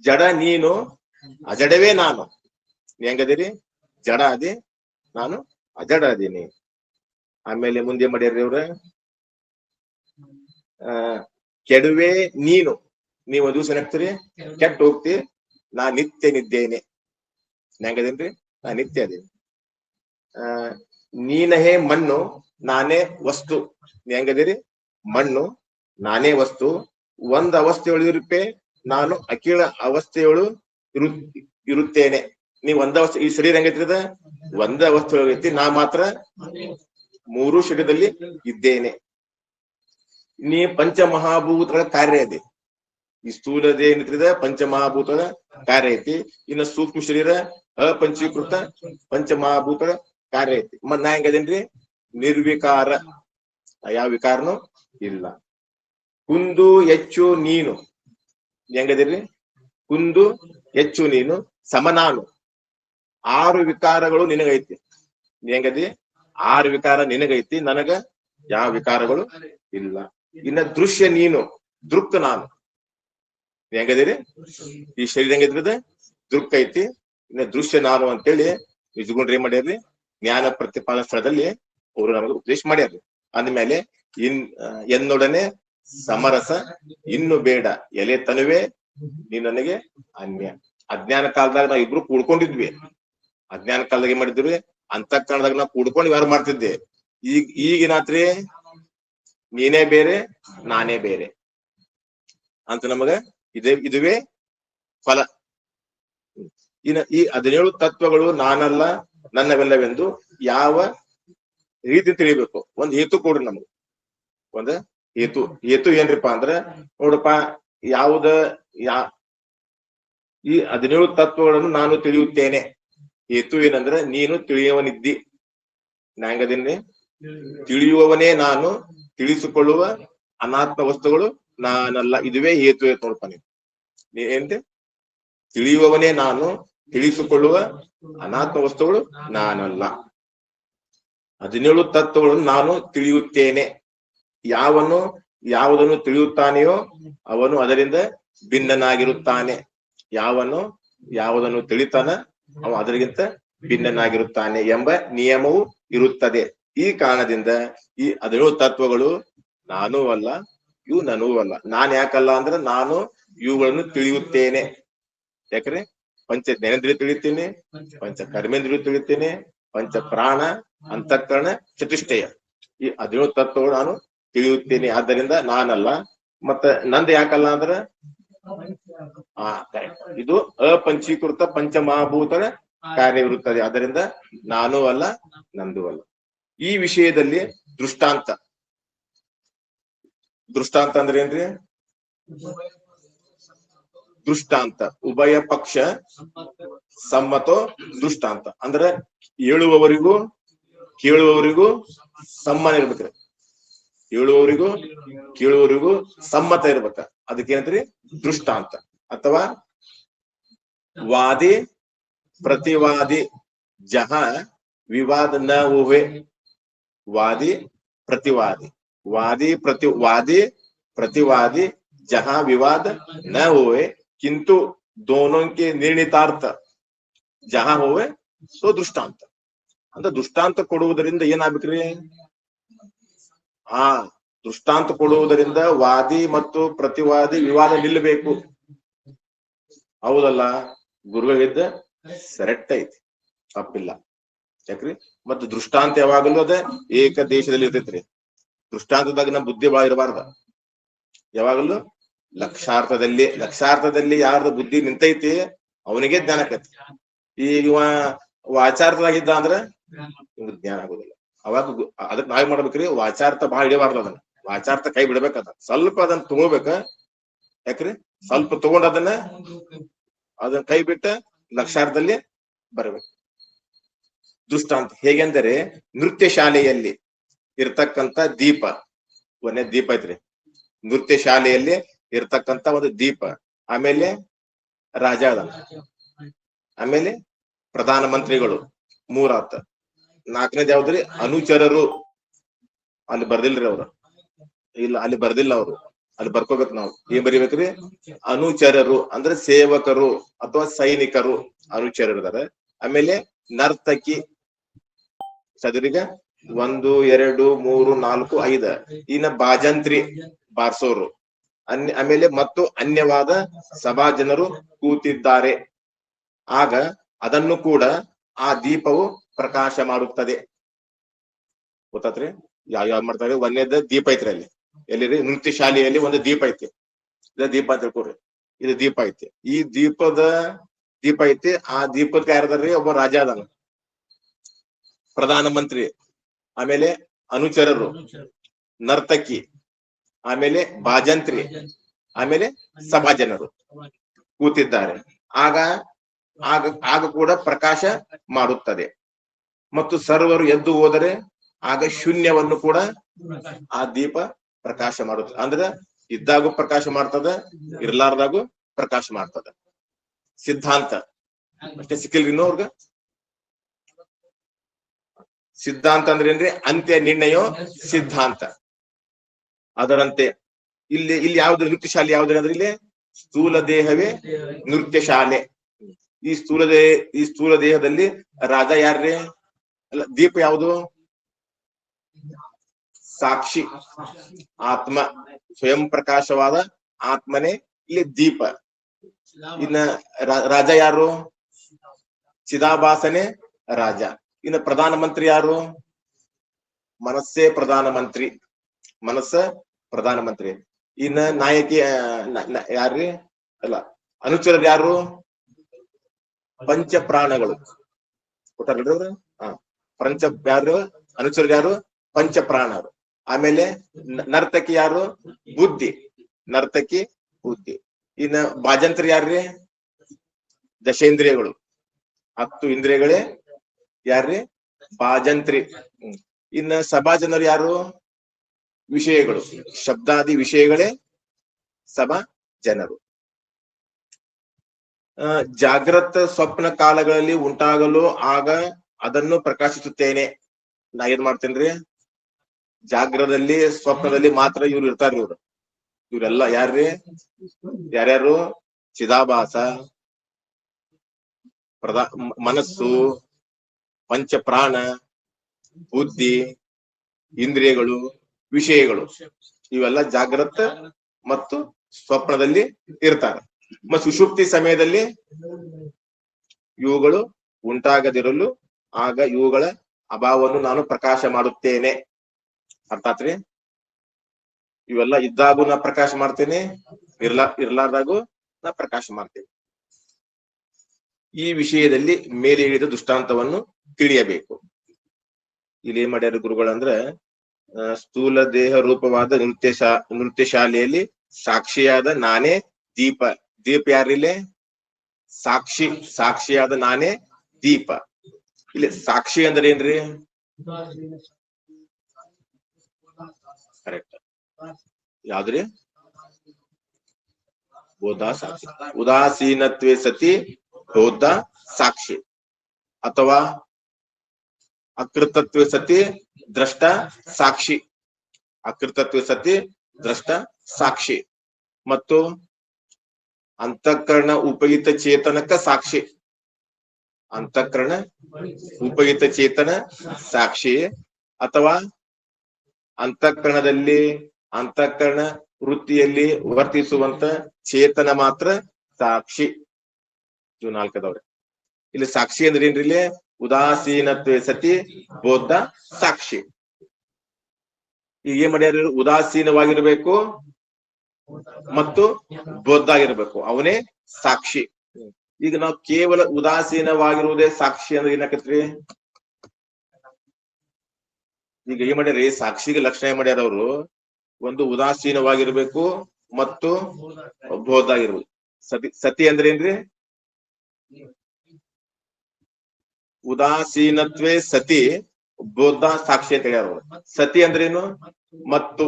ಜಡ ನೀನು, ಅಜಡವೇ ನಾನು. ಹೆಂಗದಿರಿ? ಜಡ ಅದಿ, ನಾನು ಅಜಡ ಅದೀನಿ. ಆಮೇಲೆ ಮುಂದೆ ಮಾಡ್ಯಾರ್ರಿ ಅವ್ರ, ಕೆಡುವೆ ನೀನು, ನೀವು ದಿವಸ ಏನಾಗ್ತೀರಿ? ಕೆಟ್ಟ ಹೋಗ್ತಿ. ನಾ ನಿತ್ಯ ನಿದ್ದೇನೆ. ಹೆಂಗದೇನ್ರಿ? ನಾ ನಿತ್ಯ ಅದೇನಿ. ನೀನಹೇ ಮಣ್ಣು, ನಾನೇ ವಸ್ತು. ಹೆಂಗದಿರಿ? ಮಣ್ಣು, ನಾನೇ ವಸ್ತು. ಒಂದ್ ಅವಸ್ಥೆಯೊಳು ಇರುಪೆ, ನಾನು ಅಖಿಳ ಅವಸ್ಥೆಯೊಳು ಇರುತ್ತೇನೆ. ನೀವ್ ಒಂದ ಅವಸ್ಥೆ, ಈ ಶರೀರ ಹೆಂಗೈತ್ರಿದ ಒಂದ ಅವಸ್ಥೆ ಒಳಗೈತಿ, ನಾ ಮಾತ್ರ ಮೂರು ಶರೀರದಲ್ಲಿ ಇದ್ದೇನೆ. ನೀ ಪಂಚಮಹಾಭೂತಗಳ ಕಾರ್ಯ ಅದೇ. ಈ ಸ್ಥೂಲದೇ ಏನಿತ್ರಿದ ಪಂಚಮಹಾಭೂತಗಳ ಕಾರ್ಯ ಐತಿ. ಇನ್ನು ಸೂಕ್ಷ್ಮ ಶರೀರ ಅಪಂಚೀಕೃತ ಪಂಚಮಹಾಭೂತಗಳ ಕಾರ್ಯ ಐತಿ. ಮತ್ ನಾ ಹೆಂಗದೇನ್ರಿ? ನಿರ್ವಿಕಾರ, ಯಾವ ವಿಕಾರನು ಇಲ್ಲ. ಕುಂದು ಹೆಚ್ಚು ನೀನು. ಹೆಂಗದಿರ್ರಿ? ಕುಂದು ಹೆಚ್ಚು ನೀನು, ಸಮನಾನು. 6 ವಿಕಾರಗಳು ನಿನಗೈತಿ. ಹೆಂಗದಿ? 6 ವಿಕಾರ ನಿನಗೈತಿ, ನನಗ ಯಾವ ವಿಕಾರಗಳು ಇಲ್ಲ. ಇನ್ನ ದೃಶ್ಯ ನೀನು, ದೃಕ್ ನಾನು. ಹೆಂಗದಿರಿ? ಈ ಶರೀರ ಹೆಂಗಿದ್ರದ ದೃಕ್ ಐತಿ, ಇನ್ನ ದೃಶ್ಯ ನಾನು ಅಂತೇಳಿ ನಿಜಗುಂಡ್ರಿ ಏನ್ ಮಾಡ್ಯಾರ್ರಿ? ಜ್ಞಾನ ಪ್ರತಿಪಾದನಾ ಸ್ಥಳದಲ್ಲಿ ಅವರು ನಮಗೆ ಉಪದೇಶ ಮಾಡ್ಯಾರ್ರಿ. ಅಂದ್ಮೇಲೆ ಎನ್ನೊಡನೆ ಸಮರಸ ಇನ್ನು ಬೇಡ, ಎಲೆ ತನುವೆ ನೀ ನನಗೆ ಅನ್ಯ. ಅಜ್ಞಾನ ಕಾಲದಾಗ ನಾವ್ ಇಬ್ರು ಕೂಡ್ಕೊಂಡಿದ್ವಿ. ಅಜ್ಞಾನ ಕಾಲದಾಗ ಏನ್ ಮಾಡಿದ್ವಿ? ಅಂತಃಕರಣದಾಗ ನಾವು ಕೂಡ್ಕೊಂಡು ವ್ಯವಹಾರ ಮಾಡ್ತಿದ್ದೆ. ಈಗೇನಾತ್ರಿ? ನೀನೇ ಬೇರೆ, ನಾನೇ ಬೇರೆ ಅಂತ ನಮಗ ಇದುವೇ ಫಲ. ಇನ್ನ ಈ 17 ತತ್ವಗಳು ನಾನಲ್ಲ, ನನ್ನವೆಲ್ಲವೆಂದು ಯಾವ ರೀತಿ ತಿಳಿಬೇಕು? ಒಂದ್ ಹೇತು ಕೊಡ್ರಿ ನಮ್ಗೆ. ಒಂದ ಹೇತು ಏನ್ರಿಪಾ ಅಂದ್ರ, ನೋಡಪ್ಪ, ಈ 17 ತತ್ವಗಳನ್ನು ನಾನು ತಿಳಿಯುತ್ತೇನೆ. ಹೇತು ಏನಂದ್ರ, ನೀನು ತಿಳಿಯುವವನಿದ್ದಿ. ಹೆಂಗದಿನ್ರಿ? ತಿಳಿಯುವವನೇ ನಾನು, ತಿಳಿಸಿಕೊಳ್ಳುವ ಅನಾತ್ಮ ವಸ್ತುಗಳು ನಾನಲ್ಲ. ಇದುವೇ ಹೇತು ನೋಡಪ್ಪ. ನೀ ಏನ್ರಿ? ತಿಳಿಯುವವನೇ ನಾನು, ತಿಳಿಸಿಕೊಳ್ಳುವ ಅನಾತ್ಮ ವಸ್ತುಗಳು ನಾನಲ್ಲ. 17 ತತ್ವಗಳನ್ನು ನಾನು ತಿಳಿಯುತ್ತೇನೆ. ಯಾವುದನ್ನು ತಿಳಿಯುತ್ತಾನೆಯೋ ಅವನು ಅದರಿಂದ ಭಿನ್ನನಾಗಿರುತ್ತಾನೆ. ಯಾವುದನ್ನು ತಿಳಿತಾನ ಅವ ಅದರಿಗಿಂತ ಭಿನ್ನನಾಗಿರುತ್ತಾನೆ ಎಂಬ ನಿಯಮವು ಇರುತ್ತದೆ. ಈ ಕಾರಣದಿಂದ ಈ 17 ತತ್ವಗಳು ನಾನೂ ಅಲ್ಲ, ಇವು ನನೂ ಅಲ್ಲ. ನಾನ್ ಯಾಕಲ್ಲ ಅಂದ್ರೆ ನಾನು ಇವುಗಳನ್ನು ತಿಳಿಯುತ್ತೇನೆ. ಯಾಕ್ರೆ ಪಂಚ ಜ್ಞಾನೇಂದ್ರಿಯ ತಿಳಿಯುತ್ತೇನೆ, ಪಂಚ ಕರ್ಮೇಂದ್ರಿಯ ತಿಳಿಯುತ್ತೇನೆ, ಪಂಚ ಪ್ರಾಣ, ಅಂತಃಕರಣ, ಚತುಷ್ಟಯ, ಈ 17 ತತ್ವಗಳು ನಾನು ತಿಳಿಯುತ್ತೇನೆ. ಆದ್ದರಿಂದ ನಾನಲ್ಲ. ಮತ್ತ ನಂದು ಯಾಕಲ್ಲ ಅಂದ್ರ ಇದು ಅಪಂಚೀಕೃತ ಪಂಚಮಹಾಭೂತರ ಕಾರ್ಯವಿರುತ್ತದೆ. ಆದ್ದರಿಂದ ನಾನೂ ಅಲ್ಲ, ನಂದು ಅಲ್ಲ. ಈ ವಿಷಯದಲ್ಲಿ ದೃಷ್ಟಾಂತ ಅಂದ್ರೆ ಏನ್ರಿ? ದೃಷ್ಟಾಂತ ಉಭಯ ಪಕ್ಷ ಸಮ್ಮತೋ ದೃಷ್ಟಾಂತ ಅಂದ್ರೆ ಹೇಳುವವರಿಗೂ ಕೇಳುವವರಿಗೂ ಸಮ್ಮನ ಇರ್ಬೇಕ್ರಿ. ಹೇಳುವವರಿಗೂ ಕೇಳುವವರಿಗೂ ಸಮ್ಮತ ಇರ್ಬೇಕ. ಅದಕ್ಕೇನಂತ್ರಿ? ದೃಷ್ಟಾಂತ. ಅಥವಾ ವಾದಿ ಪ್ರತಿವಾದಿ ಜಹ ವಿವಾದ ನ ಹುವೆ. ವಾದಿ ಪ್ರತಿವಾದಿ, वादी प्रतिवादी जहां विवाद न हुए किंतु दोनों के निर्णीतार्थ जहां हुए सो दृष्टांत. ಅಂದ್ರೆ ದೃಷ್ಟಾಂತ ಕೊಡುವುದರಿಂದ ಏನಾಗ್ಬೇಕ್ರಿ? ದೃಷ್ಟಾಂತ ಕೊಡುವುದರಿಂದ ವಾದಿ ಮತ್ತು ಪ್ರತಿವಾದಿ ವಿವಾದ ನಿಲ್ಲಬೇಕು. ಹೌದಲ್ಲ? ಗುರುಗಳಿದ್ದ ಸೆರೆಕ್ಟ್ ಐತಿ, ತಪ್ಪಿಲ್ಲ. ಯಾಕ್ರಿ? ಮತ್ತು ದೃಷ್ಟಾಂತ ಯಾವಾಗಲೂ ಅದ ಏಕ ದೇಶದಲ್ಲಿ ಇರ್ತೈತ್ರಿ. ದೃಷ್ಟಾಂತದಾಗ ನಮ್ಮ ಬುದ್ಧಿ ಬಾಳ ಇರಬಾರ್ದ. ಯಾವಾಗಲೂ ಲಕ್ಷಾರ್ಥದಲ್ಲಿ ಯಾರ್ದು ಬುದ್ಧಿ ನಿಂತೈತಿ ಅವನಿಗೆ ಜ್ಞಾನ ಆಕೈತಿ. ಈಗ ವಾಚಾರ್ಥದಾಗಿದ್ದ ಅಂದ್ರ ಜ್ಞಾನ ಆಗೋದಿಲ್ಲ. ಅವಾಗ ಅದಕ್ ನಾವ್ ಮಾಡ್ಬೇಕ್ರಿ, ವಾಚಾರ್ಥ ಬಾಳ ಹಿಡಿಬಾರ್ದು. ಅದನ್ನ ವಾಚಾರ್ಥ ಕೈ ಬಿಡ್ಬೇಕದ, ಸ್ವಲ್ಪ ಅದನ್ನ ತಗೋಬೇಕ. ಯಾಕ್ರಿ? ಸ್ವಲ್ಪ ತಗೊಂಡ್ ಅದನ್ನ ಕೈ ಬಿಟ್ಟ ಲಕ್ಷಾರ್ಥದಲ್ಲಿ ಬರಬೇಕು. ದೃಷ್ಟಾಂತ ಹೇಗೆಂದರೆ ನೃತ್ಯ ಶಾಲೆಯಲ್ಲಿ ಇರ್ತಕ್ಕಂತ ದೀಪ, ಒಂದೇ ದೀಪ ಐತ್ರಿ. ನೃತ್ಯ ಶಾಲೆಯಲ್ಲಿ ಇರ್ತಕ್ಕಂತ ಒಂದು ದೀಪ. ಆಮೇಲೆ ರಾಜ ಅದ, ಆಮೇಲೆ ಪ್ರಧಾನ ಮಂತ್ರಿಗಳು, 3 ಆತ. 4ನೇದು ಯಾವ್ದ್ರಿ? ಅನುಚರರು. ಅಲ್ಲಿ ಬರ್ದಿಲ್ರಿ ಅವ್ರು, ಇಲ್ಲ ಅಲ್ಲಿ ಬರ್ದಿಲ್ಲ ಅವ್ರು, ಅಲ್ಲಿ ಬರ್ಕೋಬೇಕು ನಾವು. ಏನ್ ಬರಿಬೇಕ್ರಿ? ಅನುಚರರು ಅಂದ್ರೆ ಸೇವಕರು ಅಥವಾ ಸೈನಿಕರು, ಅನುಚರರು ಇದಾರೆ. ಆಮೇಲೆ ನರ್ತಕಿ, ಚದುರಿಗ 1 2 3 4 5. ಇನ್ನ ಬಾಜಂತ್ರಿ ಬಾರ್ಸೋರು. ಆಮೇಲೆ ಮತ್ತು ಅನ್ಯವಾದ ಸಭಾ ಜನರು ಕೂತಿದ್ದಾರೆ. ಆಗ ಅದನ್ನು ಕೂಡ ಆ ದೀಪವು ಪ್ರಕಾಶ ಮಾಡುತ್ತದೆ. ಗೊತ್ತಾತ್ರಿ? ಯಾವ್ಯಾವ ಮಾಡ್ತಾರೆ? ಒಂದೇದ ದೀಪ ಐತ್ರಿ ಅಲ್ಲಿ. ಎಲ್ಲಿರಿ? ನೃತ್ಯ ಶಾಲೆಯಲ್ಲಿ ಒಂದು ದೀಪ ಐತಿ. ಇದ ದೀಪ ಅಂತ ತಿಳ್ಕೊಡ್ರಿ. ಇದು ದೀಪ ಐತಿ. ಈ ದೀಪ ಐತಿ. ಆ ದೀಪಕ್ಕೆ ಯಾರದಾರ್ರಿ? ಒಬ್ಬ ರಾಜ ಅದಾನ, ಪ್ರಧಾನ ಮಂತ್ರಿ, ಆಮೇಲೆ ಅನುಚರರು, ನರ್ತಕಿ, ಆಮೇಲೆ ಬಾಜಂತ್ರಿ, ಆಮೇಲೆ ಸಭಾ ಜನರು ಕೂತಿದ್ದಾರೆ. ಆಗ ಕೂಡ ಪ್ರಕಾಶ ಮಾಡುತ್ತದೆ. ಮತ್ತು ಸರ್ವರು ಎದ್ದು ಹೋದರೆ ಆಗ ಶೂನ್ಯವನ್ನು ಕೂಡ ಆ ದೀಪ ಪ್ರಕಾಶ ಮಾಡುತ್ತದೆ. ಅಂದ್ರೆ ಇದ್ದಾಗೂ ಪ್ರಕಾಶ ಮಾಡ್ತದ, ಇರ್ಲಾರ್ದಾಗೂ ಪ್ರಕಾಶ ಮಾಡ್ತದ. ಸಿದ್ಧಾಂತ ಅಷ್ಟೇ ಸಿಕ್ಕಿಲ್ರಿ ಇನ್ನೋರ್ಗ. ಸಿದ್ಧಾಂತ ಅಂದ್ರೆ ಏನ್ರಿ? ಅಂತ್ಯ ನಿರ್ಣಯ ಸಿದ್ಧಾಂತ. ಅದರಂತೆ ಇಲ್ಲಿ ನೃತ್ಯ ಶಾಲೆ ಯಾವ್ದು ಅಂದ್ರೆ ಇಲ್ಲಿ ಸ್ಥೂಲ ದೇಹವೇ ನೃತ್ಯ ಶಾಲೆ. ಈ ಸ್ಥೂಲ ದೇಹದಲ್ಲಿ ರಾಜ ಯಾರ್ರಿ? ಅಲ್ಲ, ದೀಪ ಯಾವುದು? ಸಾಕ್ಷಿ ಆತ್ಮ, ಸ್ವಯಂ ಪ್ರಕಾಶವಾದ ಆತ್ಮನೇ ಇಲ್ಲಿ ದೀಪ. ಇನ್ನ ರಾಜ ಯಾರು? ಚಿದಾಭಾಸನೆ ರಾಜ. ಇನ್ನು ಪ್ರಧಾನ ಮಂತ್ರಿ ಯಾರು? ಮನಸ್ಸೇ ಪ್ರಧಾನ ಮಂತ್ರಿ, ಮನಸ್ಸ ಪ್ರಧಾನ ಮಂತ್ರಿ. ಇನ್ನ ನಾಯಕಿ ಯಾರ್ರಿ? ಅಲ್ಲ, ಅನುಚರರು ಯಾರು? ಪಂಚ ಪ್ರಾಣಗಳು. ಕೊಟ್ಟಾರಲ್ರಿ ಅವ್ರು? ಯಾರು ಅನುಚರರು? ಯಾರು? ಪಂಚ ಪ್ರಾಣರು. ಆಮೇಲೆ ನರ್ತಕಿ ಯಾರು? ಬುದ್ಧಿ, ನರ್ತಕಿ ಬುದ್ಧಿ. ಇನ್ನ ಬಾಜಂತ್ರಿ ಯಾರ್ರಿ? ದಶೇಂದ್ರಿಯಗಳು, 10 ಇಂದ್ರಿಯಗಳೇ ಯಾರ್ರಿ? ಬಾಜಂತ್ರಿ. ಇನ್ನ ಸಭಾ ಜನರು ಯಾರು? ವಿಷಯಗಳು, ಶಬ್ದಾದಿ ವಿಷಯಗಳೇ ಸಭಾ ಜನರು. ಜಾಗ್ರತ ಸ್ವಪ್ನ ಕಾಲಗಳಲ್ಲಿ ಉಂಟಾಗಲು ಆಗ ಅದನ್ನು ಪ್ರಕಾಶಿಸುತ್ತೇನೆ. ನಾ ಏನ್ ಮಾಡ್ತೇನ್ರಿ? ಜಾಗ್ರದಲ್ಲಿ ಸ್ವಪ್ನದಲ್ಲಿ ಮಾತ್ರ ಇವ್ರು ಇರ್ತಾರ. ಇವರೆಲ್ಲ ಯಾರ್ರಿ? ಯಾರ್ಯಾರು? ಚಿದಾಭಾಸ, ಮನಸ್ಸು, ಪಂಚಪ್ರಾಣ, ಬುದ್ಧಿ, ಇಂದ್ರಿಯಗಳು, ವಿಷಯಗಳು. ಇವೆಲ್ಲ ಜಾಗೃತ ಮತ್ತು ಸ್ವಪ್ನದಲ್ಲಿ ಇರ್ತಾರೆ. ಮತ್ತು ಸುಷುಪ್ತಿ ಸಮಯದಲ್ಲಿ ಇವುಗಳು ಉಂಟಾಗದಿರಲು ಆಗ ಇವುಗಳ ಅಭಾವವನ್ನು ನಾನು ಪ್ರಕಾಶ ಮಾಡುತ್ತೇನೆ. ಅರ್ಥಾತ್ರಿ? ಇವೆಲ್ಲ ಇದ್ದಾಗೂ ನಾ ಪ್ರಕಾಶ ಮಾಡ್ತೇನೆ, ಇರ್ಲಾರ್ದಾಗೂ ನಾ ಪ್ರಕಾಶ ಮಾಡ್ತೇನೆ. ಈ ವಿಷಯದಲ್ಲಿ ಮೇಲೆ ಹೇಳಿದ ದೃಷ್ಟಾಂತವನ್ನು ತಿಳಿಯಬೇಕು. ಇಲ್ಲಿ ಏನ್ ಮಾಡ್ಯಾರ ಗುರುಗಳಂದ್ರ, ಸ್ಥೂಲ ದೇಹ ರೂಪವಾದ ನೃತ್ಯ ಶಾಲೆಯಲ್ಲಿ ಸಾಕ್ಷಿಯಾದ ನಾನೇ ದೀಪ. ದೀಪ ಯಾರಿಲ್ಲೇ? ಸಾಕ್ಷಿಯಾದ ನಾನೇ ದೀಪ. ಇಲ್ಲಿ ಸಾಕ್ಷಿ ಅಂದ್ರೆ ಏನ್ರಿ? ಕರೆಕ್ಟ್. ಯಾವ್ದ್ರಿ? ಬೋಧ ಸಾಕ್ಷಿ. ಉದಾಸೀನತ್ವೇ ಸತಿ ಬೋಧ ಸಾಕ್ಷಿ, ಅಥವಾ ಅಕೃತತ್ವ ಸತಿ ದ್ರಷ್ಟ ಸಾಕ್ಷಿ. ಅಕೃತತ್ವ ಸತಿ ದ್ರಷ್ಟ ಸಾಕ್ಷಿ. ಮತ್ತು ಅಂತಃಕರಣ ಉಪಯುಕ್ತ ಚೇತನಕ ಸಾಕ್ಷಿ. ಅಂತಃಕರಣ ಉಪಯುಕ್ತ ಚೇತನ ಸಾಕ್ಷಿ, ಅಥವಾ ಅಂತಃಕರಣ ವೃತ್ತಿಯಲ್ಲಿ ವರ್ತಿಸುವಂತ ಚೇತನ ಮಾತ್ರ ಸಾಕ್ಷಿ. ಇವು ನಾಲ್ಕದವ್ರೆ. ಇಲ್ಲಿ ಸಾಕ್ಷಿ ಅಂದ್ರೆ ಏನ್ರಿ? ಇಲ್ಲಿ ಉದಾಸೀನತ್ವೇ ಸತಿ ಬೋಧ ಸಾಕ್ಷಿ. ಈಗ ಏನ್ ಮಾಡ್ಯಾರ? ಉದಾಸೀನವಾಗಿರ್ಬೇಕು ಮತ್ತು ಬೋಧ ಆಗಿರ್ಬೇಕು, ಅವನೇ ಸಾಕ್ಷಿ. ಈಗ ನಾವು ಕೇವಲ ಉದಾಸೀನವಾಗಿರುವುದೇ ಸಾಕ್ಷಿ ಅಂದ್ರೆ ಏನಾಕತ್ರಿ? ಈಗ ಏನ್ ಮಾಡ್ಯಾರಿ? ಸಾಕ್ಷಿಗೆ ಲಕ್ಷಣ ಏನ್ ಮಾಡ್ಯಾರ ಅವರು? ಒಂದು ಉದಾಸೀನವಾಗಿರ್ಬೇಕು ಮತ್ತು ಬೋಧ ಆಗಿರ್ಬೇಕು. ಸತಿ ಅಂದ್ರೆ ಏನ್ರಿ? ಉದಾಸೀನತ್ವೇ ಸತಿ ಬೋಧ ಸಾಕ್ಷಿ ಅಂತ ಹೇಳ್ಯಾರ ಅವರು. ಸತಿ ಅಂದ್ರೇನು? ಮತ್ತು.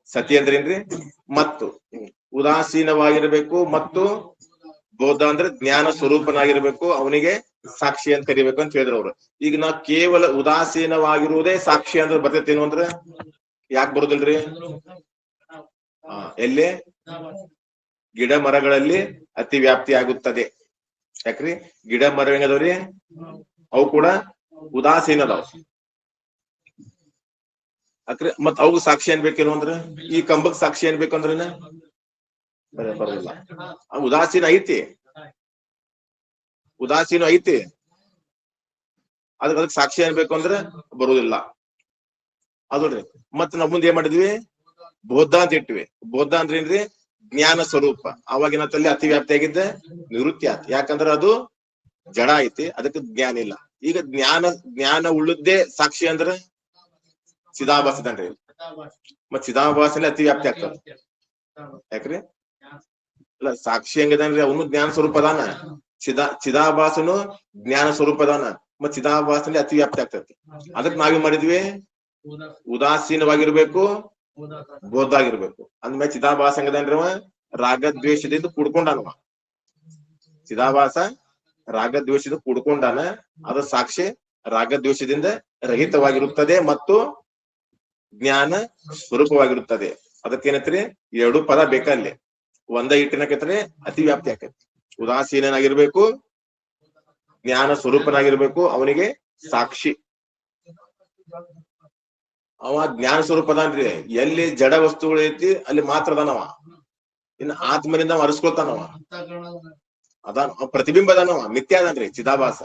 ಸತಿ ಅಂದ್ರೇನ್ರಿ? ಮತ್ತು. ಉದಾಸೀನವಾಗಿರ್ಬೇಕು ಮತ್ತು ಬೋಧ ಅಂದ್ರೆ ಜ್ಞಾನ ಸ್ವರೂಪನಾಗಿರ್ಬೇಕು, ಅವನಿಗೆ ಸಾಕ್ಷಿ ಅಂತ ಕರಿಬೇಕು ಅಂತ ಹೇಳಿದ್ರು ಅವ್ರು. ಈಗ ನಾವು ಕೇವಲ ಉದಾಸೀನವಾಗಿರುವುದೇ ಸಾಕ್ಷಿ ಅಂದ್ರೆ ಬರ್ತೈತೇನು ಅಂದ್ರೆ? ಯಾಕೆ ಬರುದಿಲ್ರಿ? ಎಲ್ಲಿ? ಗಿಡ ಮರಗಳಲ್ಲಿ ಅತಿ ವ್ಯಾಪ್ತಿ ಆಗುತ್ತದೆ. ಯಾಕ್ರಿ? ಗಿಡ ಮರ ಹೆಂಗದವ್ರಿ? ಅವು ಕೂಡ ಉದಾಸೀನ ಅದಾವ. ಯಾಕ್ರಿ? ಮತ್ ಅವು ಸಾಕ್ಷಿ ಅನ್ಬೇಕೇನು ಅಂದ್ರ? ಈ ಕಂಬಕ್ ಸಾಕ್ಷಿ ಅನ್ಬೇಕಂದ್ರ ಬರೋದಿಲ್ಲ. ಉದಾಸೀನ ಐತಿ, ಉದಾಸೀನ ಐತಿ, ಅದಕ್ಕೆ ಸಾಕ್ಷಿ ಅನ್ಬೇಕು ಅಂದ್ರೆ ಬರುದಿಲ್ಲ. ಅದಲ್ರಿ. ಮತ್ ನಾವ್ ಮುಂದೆ ಏನ್ ಮಾಡಿದ್ವಿ? ಬೋಧ ಅಂತ ಇಟ್ವಿ. ಬೋಧ ಅಂದ್ರೆ ಏನ್ರಿ? ಜ್ಞಾನ ಸ್ವರೂಪ. ಅವಾಗಿನತ್ತಲ್ಲಿ ಅತಿ ವ್ಯಾಪ್ತಿ ಆಗಿದ್ದ ನಿವೃತ್ತಿ ಆಯ್ತು. ಯಾಕಂದ್ರೆ ಅದು ಜಡ ಐತಿ, ಅದಕ್ಕೆ ಜ್ಞಾನ ಇಲ್ಲ. ಈಗ ಜ್ಞಾನ ಉಳ್ಳದ್ದೇ ಸಾಕ್ಷಿ ಅಂದ್ರೆ ಚಿದಾಭಾಸ ಇದ್ದಾನ್ರಿ. ಮತ್ ಚಿದಾಭಾಸಲ್ಲಿ ಅತಿ ವ್ಯಾಪ್ತಿ ಆಗ್ತದ. ಯಾಕ್ರಿ? ಇಲ್ಲ, ಸಾಕ್ಷಿ ಹೆಂಗಿದಾನ್ರಿ? ಅವನು ಜ್ಞಾನ ಸ್ವರೂಪ ಅದಾನ. ಚಿದಾಭಾಸನು ಜ್ಞಾನ ಸ್ವರೂಪ ಅದಾನ. ಮತ್ ಚಿದಾಭಾಸಲ್ಲಿ ಅತಿ ವ್ಯಾಪ್ತಿ ಆಗ್ತೈತಿ. ಅದಕ್ಕೆ ನಾವೇನ್ ಮಾಡಿದ್ವಿ? ಉದಾಸೀನವಾಗಿರ್ಬೇಕು, ಬೋಧ ಆಗಿರ್ಬೇಕು. ಅಂದ್ಮೇಲೆ ಚಿದಾಭಾಸ ಹೆಂಗದನ್ರಿ? ರಾಗದ್ವೇಷದಿಂದ ಕೂಡ್ಕೊಂಡಾನವ. ಚಿದಾಭಾಸ ರಾಗದ್ವೇಷದಿಂದ ಕೂಡ್ಕೊಂಡಾನ. ಅದ ಸಾಕ್ಷಿ ರಾಗದ್ವೇಷದಿಂದ ರಹಿತವಾಗಿರುತ್ತದೆ ಮತ್ತು ಜ್ಞಾನ ಸ್ವರೂಪವಾಗಿರುತ್ತದೆ. ಅದಕ್ಕೇನತ್ರಿ? ಎರಡು ಪದ ಬೇಕಲ್ಲಿ. ಒಂದ ಇಟ್ಟಿನಕತ್ರಿ ಅತಿ ವ್ಯಾಪ್ತಿ ಆಕೈತಿ. ಉದಾಸೀನಾಗಿರ್ಬೇಕು, ಜ್ಞಾನ ಸ್ವರೂಪನಾಗಿರ್ಬೇಕು, ಅವನಿಗೆ ಸಾಕ್ಷಿ. ಅವ ಜ್ಞಾನ ಸ್ವರೂಪ ಅದಾನ್ರಿ. ಎಲ್ಲಿ ಜಡ ವಸ್ತುಗಳು ಐತಿ ಅಲ್ಲಿ ಮಾತ್ರ ಅದಾನವ. ಇನ್ನು ಆತ್ಮನಿಂದ ಅವ ಅರಿಸ್ಕೊಳ್ತಾನವ. ಅದಾನ ಪ್ರತಿಬಿಂಬ ಅದಾನವ. ಮಿಥ್ಯ ಅದಾನ್ರಿ ಚಿದಾಭಾಸ.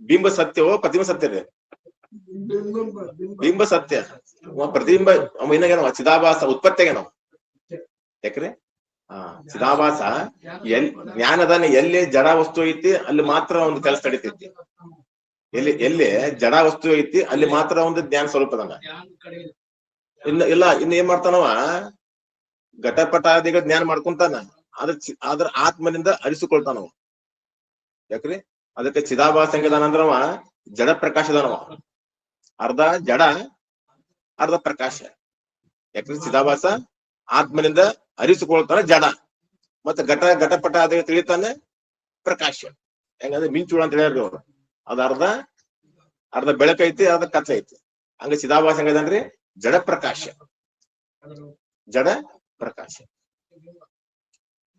ಬಿಂಬ ಸತ್ಯವೋ ಪ್ರತಿಬಿಂಬ ಸತ್ಯ ರೀ? ಬಿಂಬ ಸತ್ಯ. ಪ್ರತಿಬಿಂಬ ಅವ ಏನಾಗೇನವ? ಚಿದಾಭಾಸ ಉತ್ಪತ್ತಿಯಾಗೇನವ. ಯಾಕ್ರಿ? ಚಿದಾಭಾಸ ಜ್ಞಾನ ಅದಾನೆ. ಎಲ್ಲಿ ಜಡ ವಸ್ತು ಐತಿ ಅಲ್ಲಿ ಮಾತ್ರ ಒಂದು ಕೆಲಸ ನಡೀತೈತಿ. ಎಲ್ಲಿ ಜಡ ವಸ್ತು ಐತಿ ಅಲ್ಲಿ ಮಾತ್ರ ಒಂದು ಜ್ಞಾನ ಸ್ವರೂಪ ಅದಾನ. ಇನ್ನು ಏನ್ ಮಾಡ್ತಾನವ? ಘಟಪಟಾದಿಗಳ ಜ್ಞಾನ ಮಾಡ್ಕೊಂತಾನ. ಆದ್ರ ಆತ್ಮನಿಂದ ಅರಿಸಿಕೊಳ್ತಾನವ. ಯಾಕ್ರಿ? ಅದಕ್ಕೆ ಚಿದಾಭಾಸ ಹೆಂಗದಾನಂದ್ರವ ಜಡ ಪ್ರಕಾಶದಾನವ. ಅರ್ಧ ಜಡ ಅರ್ಧ ಪ್ರಕಾಶ. ಯಾಕ್ರಿ? ಚಿದಾಭಾಸ ಆತ್ಮನಿಂದ ಅರಿಸಿಕೊಳ್ತಾನ ಜಡ, ಮತ್ತೆ ಘಟಪಟ ಅದ ತಿಳಿತಾನೆ ಪ್ರಕಾಶ. ಹೆಂಗಂದ್ರೆ ಮಿಂಚುಳ ಅಂತ ಹೇಳ್ರಿ ಅವ್ರು. ಅದ ಅರ್ಧ ಬೆಳಕೈತಿ, ಅರ್ಧ ಕತ್ಲೆ ಐತಿ. ಹಂಗ ಚಿದಾಭಾಸ ಹೆಂಗದನ್ರಿ? ಜಡ ಪ್ರಕಾಶ. ಜಡ ಪ್ರಕಾಶ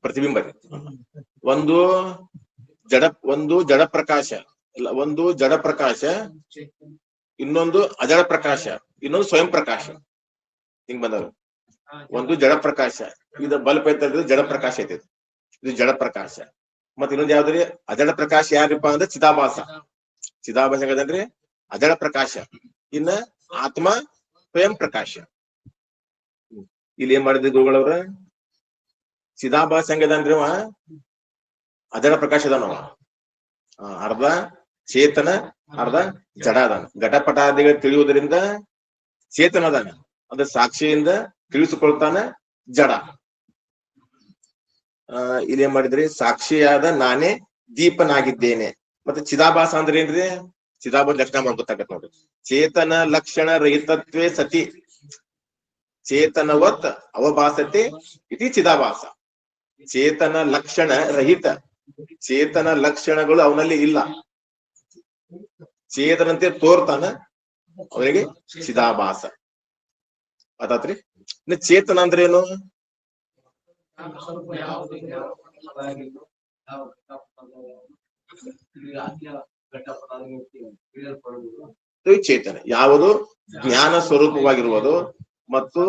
ಪ್ರತಿಬಿಂಬ. ಒಂದು ಜಡ ಪ್ರಕಾಶ, ಇಲ್ಲ ಒಂದು ಜಡ ಪ್ರಕಾಶ, ಇನ್ನೊಂದು ಅಜಡ ಪ್ರಕಾಶ, ಇನ್ನೊಂದು ಸ್ವಯಂ ಪ್ರಕಾಶ. ಹಿಂಗ್ ಬಂದವ. ಒಂದು ಜಡ ಪ್ರಕಾಶ. ಇದು ಬಲ್ಪ್ ಐತಲ್ರಿ ಜಡ ಪ್ರಕಾಶ ಐತಿ, ಇದು ಜಡ ಪ್ರಕಾಶ. ಮತ್ತೆ ಇನ್ನೊಂದು ಯಾವ್ದ್ರಿ ಅಜಡ ಪ್ರಕಾಶ ಯಾರಪ್ಪ ಅಂದ್ರೆ ಚಿದಾಭಾಸ. ಚಿದಾಭಾಸ ಹೆಂಗದನ್ರಿ ಅಜಡ ಪ್ರಕಾಶ. ಇನ್ನ ಆತ್ಮ ಸ್ವಯಂ ಪ್ರಕಾಶ. ಇಲ್ಲಿ ಏನ್ ಮಾಡಿದ್ರಿ ಗುರುಗಳವ್ರ, ಚಿದಾಭಾಸ ಹೆಂಗದನ್ರಿ ಅವ ಅಜಡ ಪ್ರಕಾಶ ಅದಾನವ. ಅರ್ಧ ಚೇತನ ಅರ್ಧ ಜಡ ಅದಾನ. ಘಟಪಟಾದಿಗಳು ತಿಳಿಯುವುದರಿಂದ ಚೇತನ ಅದಾನ, ಅದ್ರ ಸಾಕ್ಷಿಯಿಂದ ತಿಳಿಸಿಕೊಳ್ತಾನ ಜಡ. ಇಲ್ಲಿ ಏನ್ ಮಾಡಿದ್ರಿ, ಸಾಕ್ಷಿಯಾದ ನಾನೇ ದೀಪನಾಗಿದ್ದೇನೆ. ಮತ್ತೆ ಚಿದಾಭಾಸ ಅಂದ್ರೆ ಏನ್ರಿ, ಚಿದಾಭಾಸ ಲಕ್ಷಣ ಗೊತ್ತಾಗತ್ ನೋಡ್ರಿ. ಚೇತನ ಲಕ್ಷಣ ರಹಿತತ್ವೇ ಸತಿ ಚೇತನವತ್ ಅವಭಾಸತೆ ಇತಿ ಚಿದಾಭಾಸ. ಚೇತನ ಲಕ್ಷಣ ರಹಿತ, ಚೇತನ ಲಕ್ಷಣಗಳು ಅವನಲ್ಲಿ ಇಲ್ಲ, ಚೇತನಂತೆ ತೋರ್ತಾನ, ಅವನಿಗೆ ಚಿದಾಭಾಸ ಅದಾತ್ರಿ. ಇನ್ನು ಚೇತನ ಅಂದ್ರೆ ಏನು, ಚೇತನ ಯಾವುದು ಜ್ಞಾನ ಸ್ವರೂಪವಾಗಿರುವುದು ಮತ್ತು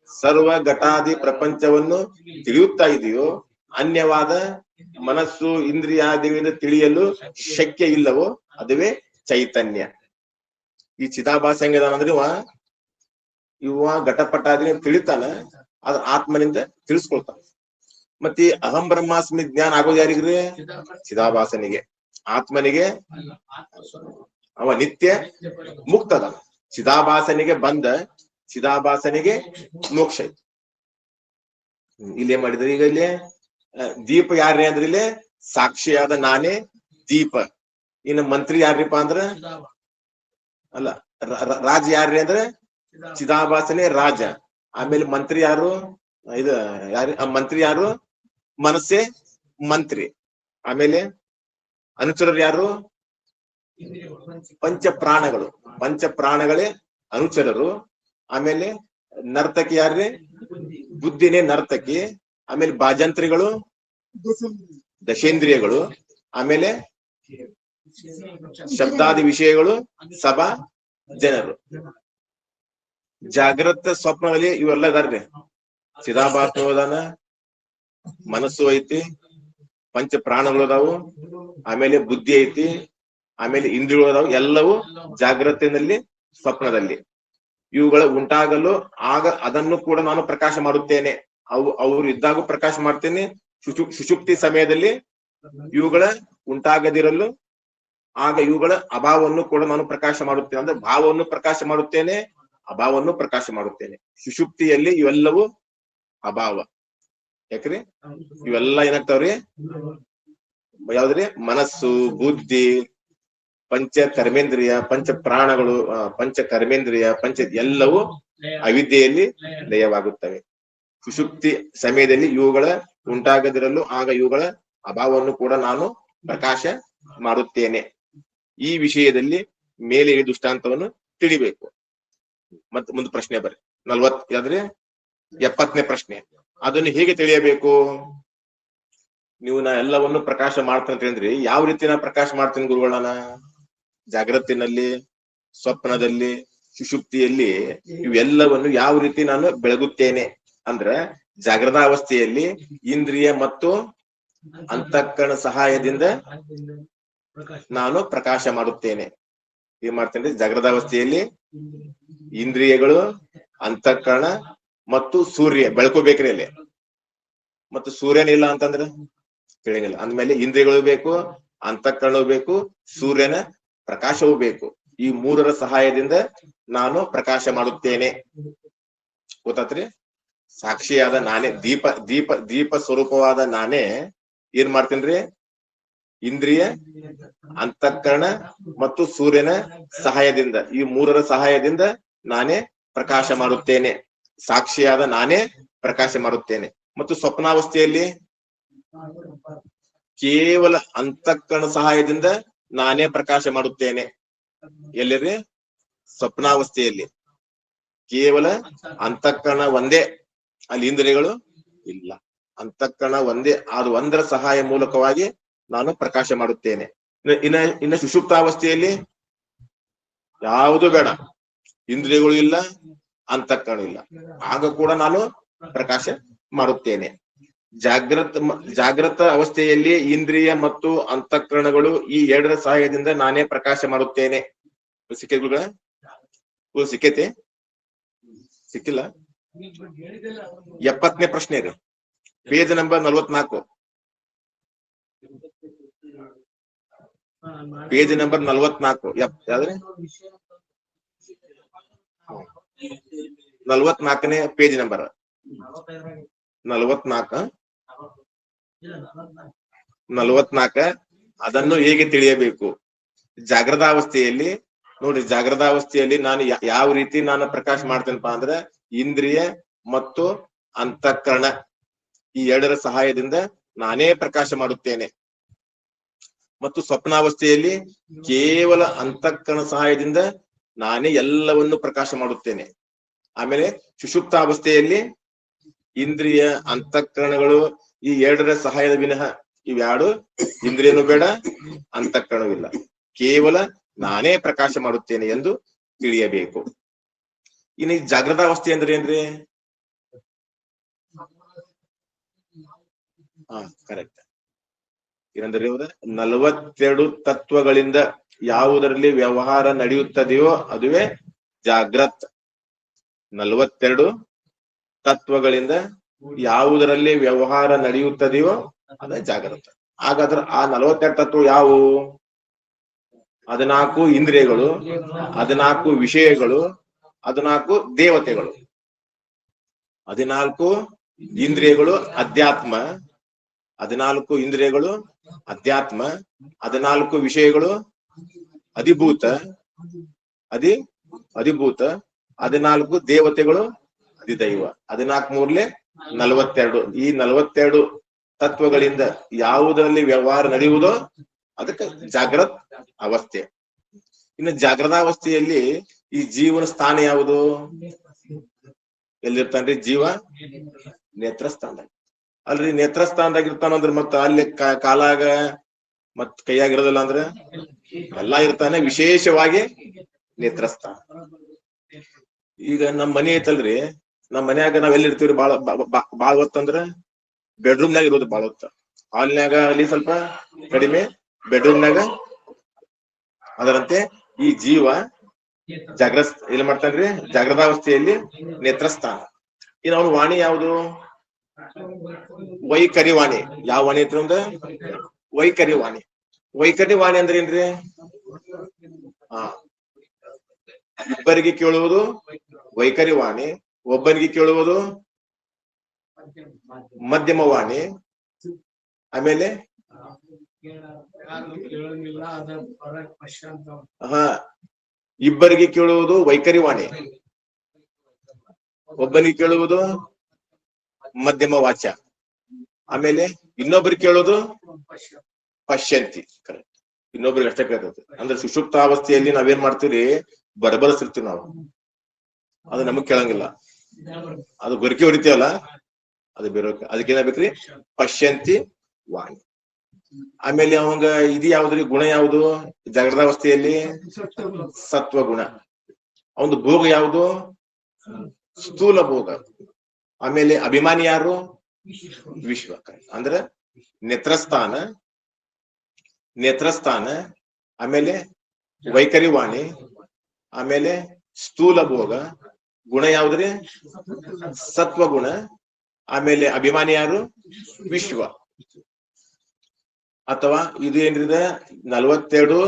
ಸರ್ವ ಘಟಾದಿ ಪ್ರಪಂಚವನ್ನು ತಿಳಿಯುತ್ತಾ ಇದೆಯೋ, ಅನ್ಯವಾದ ಮನಸ್ಸು ಇಂದ್ರಿಯಾದಿಗಳಿಂದ ತಿಳಿಯಲು ಶಕ್ಯ ಇಲ್ಲವೋ ಅದುವೇ ಚೈತನ್ಯ. ಈ ಚಿದಾಭಾಸ ಹೆಂಗದಾನಂದ್ರೆ ಇವ ಘಟಪಟಾದಿ ತಿಳಿತಾನ, ಅದ್ರ ಆತ್ಮನಿಂದ ತಿಳಿಸ್ಕೊಳ್ತಾನ. ಮತ್ತೆ ಅಹಂ ಬ್ರಹ್ಮಾಸ್ಮಿ ಜ್ಞಾನ ಆಗೋದು ಯಾರಿಗ್ರಿ, ಚಿದಾಭಾಸನಿಗೆ. ಆತ್ಮನಿಗೆ ಅವ ನಿತ್ಯ ಮುಕ್ತದ. ಚಿದಾಭಾಸನಿಗೆ ಬಂದ, ಚಿದಾಭಾಸನಿಗೆ ಮೋಕ್ಷ ಐತಿ. ಇಲ್ಲೇ ಮಾಡಿದ್ರಿ. ಈಗ ಇಲ್ಲಿ ದೀಪ ಯಾರ್ರಿ ಅಂದ್ರೆ ಇಲ್ಲಿ ಸಾಕ್ಷಿಯಾದ ನಾನೇ ದೀಪ. ಇನ್ನು ಮಂತ್ರಿ ಯಾರ್ರಿಪ್ಪ ಅಂದ್ರ ಅಲ್ಲ, ರಾಜ ಯಾರ್ರಿ ಅಂದ್ರೆ ಚಿದಾಭಾಸನೇ ರಾಜ. ಆಮೇಲೆ ಮಂತ್ರಿ ಯಾರು, ಇದು ಯಾರು ಮಂತ್ರಿ ಯಾರು, ಮನಸ್ಸೇ ಮಂತ್ರಿ. ಆಮೇಲೆ ಅನುಚರರು ಯಾರು, ಪಂಚ ಪ್ರಾಣಗಳು, ಪಂಚ ಪ್ರಾಣಗಳೇ ಅನುಚರರು. ಆಮೇಲೆ ನರ್ತಕಿ ಯಾರ್ರಿ, ಬುದ್ಧಿನೇ ನರ್ತಕಿ. ಆಮೇಲೆ ಬಾಜಂತ್ರಿಗಳು ದಶೇಂದ್ರಿಯಗಳು. ಆಮೇಲೆ ಶಬ್ದಾದಿ ವಿಷಯಗಳು ಸಭಾ ಜನರು. ಜಾಗ್ರತ ಸ್ವಪ್ನದಲ್ಲಿ ಇವೆಲ್ಲ ಇದಾರ್ರಿ. ಚಿದಾಭಾಸದಾನ, ಮನಸ್ಸು ಐತಿ, ಪಂಚ ಪ್ರಾಣಗಳು ಅದಾವು, ಆಮೇಲೆ ಬುದ್ಧಿ ಐತಿ, ಆಮೇಲೆ ಇಂದ್ರಿಯಗಳು ಅದಾವು. ಎಲ್ಲವೂ ಜಾಗ್ರತೆಯಲ್ಲಿ ಸ್ವಪ್ನದಲ್ಲಿ. ಇವುಗಳ ಉಂಟಾಗಲು ಆಗ ಅದನ್ನು ಕೂಡ ನಾನು ಪ್ರಕಾಶ ಮಾಡುತ್ತೇನೆ. ಅವ್ರು ಇದ್ದಾಗ ಪ್ರಕಾಶ ಮಾಡ್ತೇನೆ. ಸುಷುಪ್ತಿ ಸಮಯದಲ್ಲಿ ಇವುಗಳ ಉಂಟಾಗದಿರಲು ಆಗ ಇವುಗಳ ಅಭಾವವನ್ನು ಕೂಡ ನಾನು ಪ್ರಕಾಶ ಮಾಡುತ್ತೇನೆ. ಅಂದ್ರೆ ಭಾವವನ್ನು ಪ್ರಕಾಶ ಮಾಡುತ್ತೇನೆ, ಅಭಾವವನ್ನು ಪ್ರಕಾಶ ಮಾಡುತ್ತೇನೆ. ಸುಷುಪ್ತಿಯಲ್ಲಿ ಇವೆಲ್ಲವೂ ಅಭಾವ. ಯಾಕ್ರಿ ಇವೆಲ್ಲ ಏನಾಗ್ತಾವ್ರಿ, ಯಾವ್ದ್ರಿ, ಮನಸ್ಸು, ಬುದ್ಧಿ, ಪಂಚ ಕರ್ಮೇಂದ್ರಿಯ, ಪಂಚ ಪ್ರಾಣಗಳು, ಪಂಚ ಕರ್ಮೇಂದ್ರಿಯ, ಪಂಚ ಎಲ್ಲವೂ ಅವಿದ್ಯೆಯಲ್ಲಿ ಲಯವಾಗುತ್ತವೆ. ಸುಷುಪ್ತಿ ಸಮಯದಲ್ಲಿ ಇವುಗಳ ಉಂಟಾಗದಿರಲು ಆಗ ಇವುಗಳ ಅಭಾವವನ್ನು ಕೂಡ ನಾನು ಪ್ರಕಾಶ ಮಾಡುತ್ತೇನೆ. ಈ ವಿಷಯದಲ್ಲಿ ಮೇಲೆ ಈ ದೃಷ್ಟಾಂತವನ್ನು ತಿಳಿಬೇಕು. ಮತ್ತೆ ಮುಂದೆ ಪ್ರಶ್ನೆ ಬರ್ರಿ, 70ನೇ ಪ್ರಶ್ನೆ. ಅದನ್ನು ಹೇಗೆ ತಿಳಿಯಬೇಕು? ನೀವು ನಾ ಎಲ್ಲವನ್ನು ಪ್ರಕಾಶ ಮಾಡ್ತೇನೆ ಅಂತಂದ್ರಿ, ಯಾವ ರೀತಿ ನಾ ಪ್ರಕಾಶ ಮಾಡ್ತೇನೆ ಗುರುಗಳನ್ನ? ಜಾಗೃತಿನಲ್ಲಿ, ಸ್ವಪ್ನದಲ್ಲಿ, ಸುಷುಪ್ತಿಯಲ್ಲಿ ಇವೆಲ್ಲವನ್ನು ಯಾವ ರೀತಿ ನಾನು ಬೆಳಗುತ್ತೇನೆ ಅಂದ್ರೆ, ಜಾಗೃತಾವಸ್ಥೆಯಲ್ಲಿ ಇಂದ್ರಿಯ ಮತ್ತು ಅಂತಃಕರಣ ಸಹಾಯದಿಂದ ನಾನು ಪ್ರಕಾಶ ಮಾಡುತ್ತೇನೆ. ಏನ್ ಮಾಡ್ತೇನೆ? ಜಾಗೃತಾವಸ್ಥೆಯಲ್ಲಿ ಇಂದ್ರಿಯಗಳು, ಅಂತಃಕರಣ ಮತ್ತು ಸೂರ್ಯ ಬೆಳ್ಕೋಬೇಕ್ರಿ ಅಲ್ಲಿ. ಮತ್ತು ಸೂರ್ಯನಿಲ್ಲ ಅಂತಂದ್ರೆ ತಿಳಿಯಂಗಿಲ್ಲ. ಅಂದ್ಮೇಲೆ ಇಂದ್ರಿಯಗಳು ಬೇಕು, ಅಂತಃಕರಣ ಬೇಕು, ಸೂರ್ಯನ ಪ್ರಕಾಶವೂ ಬೇಕು. ಈ ಮೂರರ ಸಹಾಯದಿಂದ ನಾನು ಪ್ರಕಾಶ ಮಾಡುತ್ತೇನೆ. ಗೊತ್ತಾತ್ರಿ? ಸಾಕ್ಷಿಯಾದ ನಾನೇ ದೀಪ, ದೀಪ ದೀಪ ಸ್ವರೂಪವಾದ ನಾನೇ ಏನ್ ಮಾಡ್ತೇನ್ರಿ? ಇಂದ್ರಿಯ, ಅಂತಃಕರಣ ಮತ್ತು ಸೂರ್ಯನ ಸಹಾಯದಿಂದ, ಈ ಮೂರರ ಸಹಾಯದಿಂದ ನಾನೇ ಪ್ರಕಾಶ ಮಾಡುತ್ತೇನೆ. ಸಾಕ್ಷಿಯಾದ ನಾನೇ ಪ್ರಕಾಶ ಮಾಡುತ್ತೇನೆ. ಮತ್ತು ಸ್ವಪ್ನಾವಸ್ಥೆಯಲ್ಲಿ ಕೇವಲ ಅಂತಃಕರಣ ಸಹಾಯದಿಂದ ನಾನೇ ಪ್ರಕಾಶ ಮಾಡುತ್ತೇನೆ. ಎಲ್ಲಿರಿ? ಸ್ವಪ್ನಾವಸ್ಥೆಯಲ್ಲಿ ಕೇವಲ ಅಂತಃಕರಣ ಒಂದೇ, ಅಲ್ಲಿ ಇಂದ್ರಿಯಗಳು ಇಲ್ಲ. ಅಂತಃಕರಣ ಒಂದೇ, ಅದು ಒಂದರ ಸಹಾಯ ಮೂಲಕವಾಗಿ ನಾನು ಪ್ರಕಾಶ ಮಾಡುತ್ತೇನೆ. ಇನ್ನ ಸುಷುಪ್ತಾವಸ್ಥೆಯಲ್ಲಿ ಯಾವುದು ಬೇಡ, ಇಂದ್ರಿಯಗಳು ಇಲ್ಲ, ಅಂತಃಕರಣ ಇಲ್ಲ. ಆಗ ಕೂಡ ನಾನು ಪ್ರಕಾಶ ಮಾಡುತ್ತೇನೆ. ಜಾಗೃತ ಅವಸ್ಥೆಯಲ್ಲಿ ಇಂದ್ರಿಯ ಮತ್ತು ಅಂತಃಕರಣಗಳು ಈ ಎರಡರ ಸಹಾಯದಿಂದ ನಾನೇ ಪ್ರಕಾಶ ಮಾಡುತ್ತೇನೆ. ಸಿಕ್ಕಿಗಳ ಸಿಕ್ಕೈತೆ? ಸಿಕ್ಕಿಲ್ಲ? 70ನೇ ಪ್ರಶ್ನೆ ರೀ, ಪೇಜ್ ನಂಬರ್ 44. Page number 44. ಯಾವ್ದ್ರಿ? 44ನೇ ಪೇಜ್ ನಂಬರ್ 44. ಅದನ್ನು ಹೇಗೆ ತಿಳಿಯಬೇಕು? ಜಾಗೃತಾವಸ್ಥೆಯಲ್ಲಿ ನೋಡಿ, ಜಾಗೃತಾವಸ್ಥೆಯಲ್ಲಿ ನಾನು ಯಾವ ರೀತಿ ನಾನು ಪ್ರಕಾಶ ಮಾಡ್ತೇನಪ್ಪ ಅಂದ್ರೆ ಇಂದ್ರಿಯ ಮತ್ತು ಅಂತಃಕರಣ ಈ ಎರಡರ ಸಹಾಯದಿಂದ ನಾನೇ ಪ್ರಕಾಶ ಮಾಡುತ್ತೇನೆ. ಮತ್ತು ಸ್ವಪ್ನಾವಸ್ಥೆಯಲ್ಲಿ ಕೇವಲ ಅಂತಃಕರಣ ಸಹಾಯದಿಂದ ನಾನೇ ಎಲ್ಲವನ್ನು ಪ್ರಕಾಶ ಮಾಡುತ್ತೇನೆ. ಆಮೇಲೆ ಸುಷುಪ್ತಾವಸ್ಥೆಯಲ್ಲಿ ಇಂದ್ರಿಯ ಅಂತಃಕರಣಗಳು ಈ ಎರಡರ ಸಹಾಯದ ವಿನಃ ಇವ್ಯಾಡು ಇಂದ್ರಿಯನು ಬೇಡ, ಅಂತಃಕರಣವಿಲ್ಲ, ಕೇವಲ ನಾನೇ ಪ್ರಕಾಶ ಮಾಡುತ್ತೇನೆ ಎಂದು ತಿಳಿಯಬೇಕು. ಇನ್ನು ಈ ಜಾಗೃತಾವಸ್ಥೆ ಅಂದ್ರೆ ಏನ್ರಿ? ಕರೆಕ್ಟ್. ಏನಂದ್ರೆ 42 ತತ್ವಗಳಿಂದ ಯಾವುದರಲ್ಲಿ ವ್ಯವಹಾರ ನಡೆಯುತ್ತದೆಯೋ ಅದುವೇ ಜಾಗ್ರತ್. 42 ತತ್ವಗಳಿಂದ ಯಾವುದರಲ್ಲಿ ವ್ಯವಹಾರ ನಡೆಯುತ್ತದೆಯೋ ಅದೇ ಜಾಗೃತ. ಹಾಗಾದ್ರೆ ಆ 42 ತತ್ವ ಯಾವುವು? 14 ಇಂದ್ರಿಯಗಳು, 14 ವಿಷಯಗಳು, 14 ದೇವತೆಗಳು. 14 ಇಂದ್ರಿಯಗಳು ಅಧ್ಯಾತ್ಮ, 14 ಇಂದ್ರಿಯಗಳು ಅಧ್ಯಾತ್ಮ, 14 ವಿಷಯಗಳು ಅಧಿಭೂತ, ಅಧಿಭೂತ, 14 ದೇವತೆಗಳು ಅಧಿದೈವ. 14 ಮೂರ್ಲೆ 42. ಈ 42 ತತ್ವಗಳಿಂದ ಯಾವುದರಲ್ಲಿ ವ್ಯವಹಾರ ನಡೆಯುವುದೋ ಅದಕ್ಕೆ ಜಾಗೃತ್ ಅವಸ್ಥೆ. ಇನ್ನು ಜಾಗೃತಾವಸ್ಥೆಯಲ್ಲಿ ಈ ಜೀವನ ಸ್ಥಾನ ಯಾವುದು? ಎಲ್ಲಿರ್ತಾನ್ರಿ ಜೀವ? ನೇತ್ರಸ್ಥಾನ. ಅಲ್ರಿ, ನೇತ್ರಸ್ಥಾನದಾಗ ಇರ್ತಾನಂದ್ರ ಮತ್ತ ಅಲ್ಲಿ ಕಾಲಾಗ ಮತ್ ಕೈಯಾಗಿರೋದಿಲ್ಲ ಅಂದ್ರೆ ಎಲ್ಲಾ ಇರ್ತಾನೆ, ವಿಶೇಷವಾಗಿ ನೇತ್ರಸ್ಥಾನ. ಈಗ ನಮ್ ಮನೆ ಐತಲ್ರಿ, ನಮ್ ಮನ್ಯಾಗ ನಾವ್ ಎಲ್ಲಿ ಇರ್ತೀವ್ರಿ ಬಾಳ ಹೊತ್ತಂದ್ರ ಬೆಡ್ರೂಮ್ನಾಗ ಇರೋದು ಬಾಳ ಹೊತ್ತ. ಹಾಲ್ನ್ಯಾಗ ಅಲ್ಲಿ ಸ್ವಲ್ಪ ಕಡಿಮೆ, ಬೆಡ್ರೂಮ್ನಾಗ. ಅದರಂತೆ ಈ ಜೀವ ಏನ್ ಮಾಡ್ತಾನ್ರಿ? ಜಾಗೃತಾವಸ್ಥೆಯಲ್ಲಿ ನೇತ್ರಸ್ಥಾನ. ಇನ್ನು ಅವನ ವಾಣಿ ಯಾವುದು? ವೈಖರಿ ವಾಣಿ. ಯಾವ ವಾಣಿ ಐತ್ರಿ? ಒಂದು ವೈಖರಿ ವಾಣಿ. ವೈಖರಿ ವಾಣಿ ಅಂದ್ರೆ ಏನ್ರಿ? ಇಬ್ಬರಿಗೆ ಕೇಳುವುದು ವೈಖರಿ ವಾಣಿ, ಒಬ್ಬನಿಗೆ ಕೇಳುವುದು ಮಧ್ಯಮ ವಾಣಿ, ಆಮೇಲೆ ಇಬ್ಬರಿಗೆ ಕೇಳುವುದು ವೈಖರಿ ವಾಣಿ, ಒಬ್ಬನಿಗೆ ಕೇಳುವುದು ಮಧ್ಯಮ ವಾಚ, ಆಮೇಲೆ ಇನ್ನೊಬ್ರಿಗೆ ಕೇಳೋದು ಪಶ್ಯಂತಿ. ಕರೆಕ್ಟ್. ಇನ್ನೊಬ್ರಿಗೆ ಅಷ್ಟೇ ಕೇಳ್ತೈತಿ. ಅಂದ್ರೆ ಸುಷುಪ್ತಾವಸ್ಥೆಯಲ್ಲಿ ನಾವೇನ್ ಮಾಡ್ತೀವಿ? ಬರಬರಸಿರ್ತೀವಿ ನಾವು, ಅದು ನಮಗ್ ಕೇಳಂಗಿಲ್ಲ. ಅದು ಗೊರಕೆ ಹೊಡಿತೀವಲ್ಲ, ಅದು ಬೇರೆ. ಅದಕ್ಕೇನಾಗ್ಬೇಕ್ರಿ? ಪಶ್ಯಂತಿ ವಾಣಿ. ಆಮೇಲೆ ಅವಂಗ ಇದು ಯಾವ್ದ್ರಿ? ಗುಣ ಯಾವುದು ಜಾಗೃತಾವಸ್ಥೆಯಲ್ಲಿ? ಸತ್ವ ಗುಣ. ಅವನು ಭೋಗ ಯಾವುದು? ಸ್ಥೂಲ ಭೋಗ. ಆಮೇಲೆ ಅಭಿಮಾನಿ ಯಾರು? ವಿಶ್ವ. ಅಂದ್ರೆ ನೇತ್ರಸ್ಥಾನ, ಆಮೇಲೆ ವೈಖರಿ ವಾಣಿ, ಆಮೇಲೆ ಸ್ಥೂಲ ಭೋಗ. ಗುಣ ಯಾವ್ದ್ರಿ? ಸತ್ವಗುಣ. ಆಮೇಲೆ ಅಭಿಮಾನಿ ಯಾರು? ವಿಶ್ವ. ಅಥವಾ ಇದು ಏನ್ರಿದೆ? 42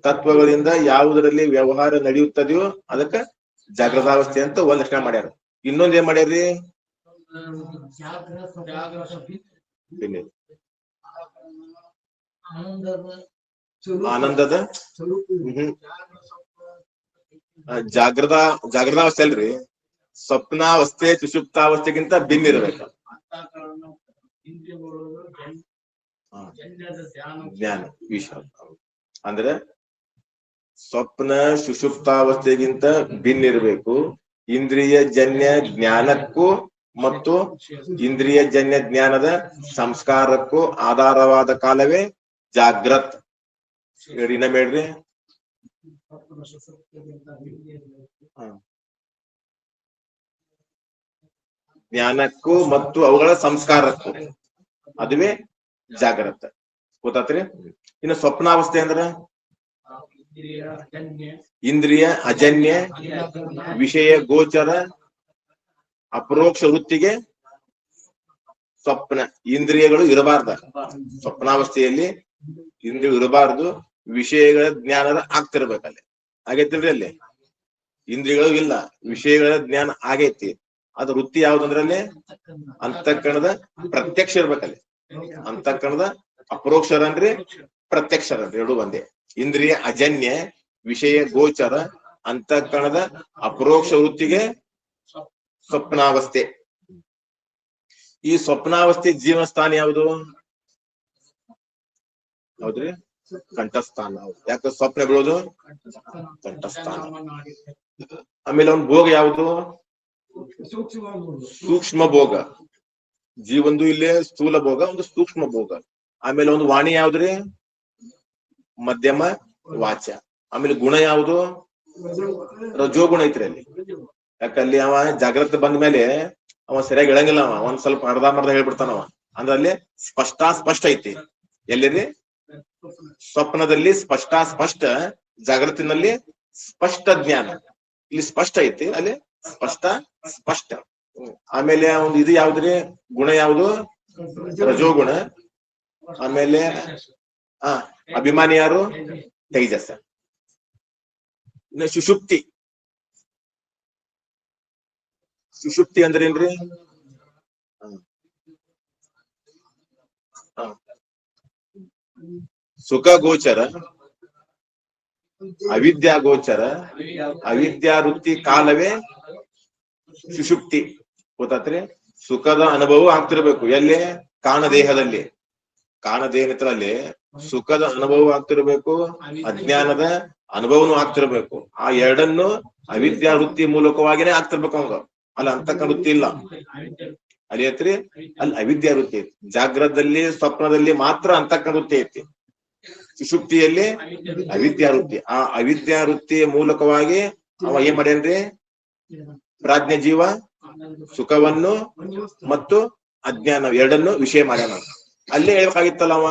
ತತ್ವಗಳಿಂದ ಯಾವುದರಲ್ಲಿ ವ್ಯವಹಾರ ನಡೆಯುತ್ತದೆಯೋ ಅದಕ್ಕೆ ಜಾಗೃತಾವಸ್ಥೆ ಅಂತ ಒಂದ್ ಲಕ್ಷಣ ಮಾಡ್ಯಾರ. ಇನ್ನೊಂದ್ ಏನ್ ಮಾಡ್ಯಾರ್ರಿ? ಆನಂದದ ಜಾಗೃತಾವಸ್ಥೆ ಅಲ್ರಿ, ಸ್ವಪ್ನಾವಸ್ಥೆ ಸುಷುಪ್ತಾವಸ್ಥೆಗಿಂತ ಭಿನ್ನ ಇರಬೇಕು. ಜ್ಞಾನ ವಿಶ್ವ ಅಂದ್ರೆ ಸ್ವಪ್ನ ಸುಷುಪ್ತಾವಸ್ಥೆಗಿಂತ ಭಿನ್ನ ಇರಬೇಕು. ಇಂದ್ರಿಯ ಜನ್ಯ ಜ್ಞಾನಕ್ಕೂ ಮತ್ತು ಇಂದ್ರಿಯ ಜನ್ಯ ಜ್ಞಾನದ ಸಂಸ್ಕಾರಕ್ಕೂ ಆಧಾರವಾದ ಕಾಲವೇ ಜಾಗ್ರತ್. ಇನ್ನೊಮ್ಮೆ ಜ್ಞಾನಕ್ಕೂ ಮತ್ತು ಅವುಗಳ ಸಂಸ್ಕಾರಕ್ಕೂ, ಅದುವೇ ಜಾಗ್ರತ. ಗೊತ್ತಾತ್ರಿ? ಇನ್ನು ಸ್ವಪ್ನಾವಸ್ಥೆ ಅಂದ್ರ ಇಂದ್ರಿಯ ಅಜನ್ಯ ವಿಷಯ ಗೋಚರ ಅಪರೋಕ್ಷ ವೃತ್ತಿಗೆ ಸ್ವಪ್ನ. ಇಂದ್ರಿಯಗಳು ಇರಬಾರ್ದ ಸ್ವಪ್ನಾವಸ್ಥೆಯಲ್ಲಿ, ಇಂದ್ರಿಯ ಇರಬಾರ್ದು, ವಿಷಯಗಳ ಜ್ಞಾನದ ಆಗ್ತಿರ್ಬೇಕಲ್ಲಿ. ಆಗೈತಿಲ್ರಿ? ಅಲ್ಲಿ ಇಂದ್ರಿಯಗಳು ಇಲ್ಲ, ವಿಷಯಗಳ ಜ್ಞಾನ ಆಗೈತಿ. ಅದ ವೃತ್ತಿ ಯಾವ್ದಂದ್ರಲ್ಲಿ ಅಂತಃಕರಣದ ಪ್ರತ್ಯಕ್ಷ ಇರ್ಬೇಕಲ್ಲಿ. ಅಂತಃಕರಣದ ಅಪರೋಕ್ಷರನ್ರಿ ಪ್ರತ್ಯಕ್ಷರನ್ರಿ ಎರಡು ಒಂದೇ. ಇಂದ್ರಿಯ ಅಜನ್ಯ ವಿಷಯ ಗೋಚರ ಅಂತಃಕರಣದ ಅಪರೋಕ್ಷ ವೃತ್ತಿಗೆ ಸ್ವಪ್ನಾವಸ್ಥೆ. ಈ ಸ್ವಪ್ನಾವಸ್ಥೆ ಜೀವನ ಸ್ಥಾನ ಯಾವುದು? ಹೌದ್ರಿ, ಕಂಠಸ್ಥಾನ. ಯಾಕೆ ಸ್ವಪ್ನ ಬೀಳೋದು? ಕಂಠಸ್ಥಾನ. ಆಮೇಲೆ ಅವ್ನ ಭೋಗ ಯಾವುದು? ಸೂಕ್ಷ್ಮ ಭೋಗ. ಜೀವೊಂದು ಇಲ್ಲೇ ಸ್ಥೂಲ ಭೋಗ, ಒಂದು ಸೂಕ್ಷ್ಮ ಭೋಗ. ಆಮೇಲೆ ಒಂದು ವಾಣಿ ಯಾವ್ದ್ರಿ? ಮಧ್ಯಮ ವಾಚ. ಆಮೇಲೆ ಗುಣ ಯಾವುದು? ರಜೋಗುಣ ಐತ್ರಿ ಅಲ್ಲಿ. ಯಾಕಲ್ಲಿ ಅವ ಜಾಗ್ರತೆ ಬಂದ ಮೇಲೆ ಅವ ಸರಿಯಾಗಿ ಹೇಳಂಗಿಲ್ಲ. ಅವ ಒಂದ್ ಸ್ವಲ್ಪ ಅರ್ಧಂಬರ್ಧ ಹೇಳ್ಬಿಡ್ತಾನವ. ಅಂದ್ರೆ ಅಲ್ಲಿ ಸ್ಪಷ್ಟ ಐತಿ. ಎಲ್ಲಿರಿ? ಸ್ವಪ್ನದಲ್ಲಿ ಸ್ಪಷ್ಟ, ಜಾಗೃತಿನಲ್ಲಿ ಸ್ಪಷ್ಟ ಜ್ಞಾನ. ಇಲ್ಲಿ ಸ್ಪಷ್ಟ ಐತಿ, ಅಲ್ಲಿ ಸ್ಪಷ್ಟ. ಆಮೇಲೆ ಒಂದು ಇದು ಯಾವ್ದ್ರಿ? ಗುಣ ಯಾವುದು? ರಜೋಗುಣ. ಆಮೇಲೆ ಅಭಿಮಾನಿ ಯಾರು? ತೈಜಸ. ಇನ್ನು ಸುಷುಪ್ತಿ. ಸುಷುಪ್ತಿ ಅಂದ್ರೆ ಏನ್ರಿ? ಸುಖ ಗೋಚರ, ಅವಿದ್ಯಾ ಗೋಚರ, ಅವಿದ್ಯಾ ವೃತ್ತಿ ಕಾಲವೇ ಸುಷುಪ್ತಿ. ಗೊತ್ತಾತ್ರಿ? ಸುಖದ ಅನುಭವ ಆಗ್ತಿರ್ಬೇಕು. ಎಲ್ಲಿ? ಕಾಣದೇಹದಲ್ಲಿ. ಕಾಣದೇಹದಲ್ಲಿ ಸುಖದ ಅನುಭವ ಆಗ್ತಿರ್ಬೇಕು, ಅಜ್ಞಾನದ ಅನುಭವನೂ ಆಗ್ತಿರ್ಬೇಕು. ಆ ಎರಡನ್ನು ಅವಿದ್ಯಾ ವೃತ್ತಿ ಮೂಲಕವಾಗಿನೇ ಆಗ್ತಿರ್ಬೇಕು ಅವಂಗ. ಅಲ್ಲಿ ಅಂತಕ್ಕ ವೃತ್ತಿ ಇಲ್ಲ. ಅಲ್ಲಿ ಐತ್ರಿ, ಅಲ್ಲಿ ಅವಿದ್ಯಾ ವೃತ್ತಿ ಐತಿ. ಜಾಗ್ರತದಲ್ಲಿ ಸ್ವಪ್ನದಲ್ಲಿ ಮಾತ್ರ ಅಂತಕ್ಕ ವೃತ್ತಿ ಐತಿ. ಸುಷುಪ್ತಿಯಲ್ಲಿ ಅವಿದ್ಯಾ ವೃತ್ತಿ. ಆ ಅವಿದ್ಯಾ ವೃತ್ತಿಯ ಮೂಲಕವಾಗಿ ಅವ ಏನ್ ಮಾಡ್ಯಾನ್ರಿ? ಪ್ರಾಜ್ಞ ಜೀವ ಸುಖವನ್ನು ಮತ್ತು ಅಜ್ಞಾನ ಎರಡನ್ನು ವಿಷಯ ಮಾಡ್ಯಾನ. ಅಲ್ಲೇ ಹೇಳ್ಬೇಕಾಗಿತ್ತಲ್ಲ ಅವ.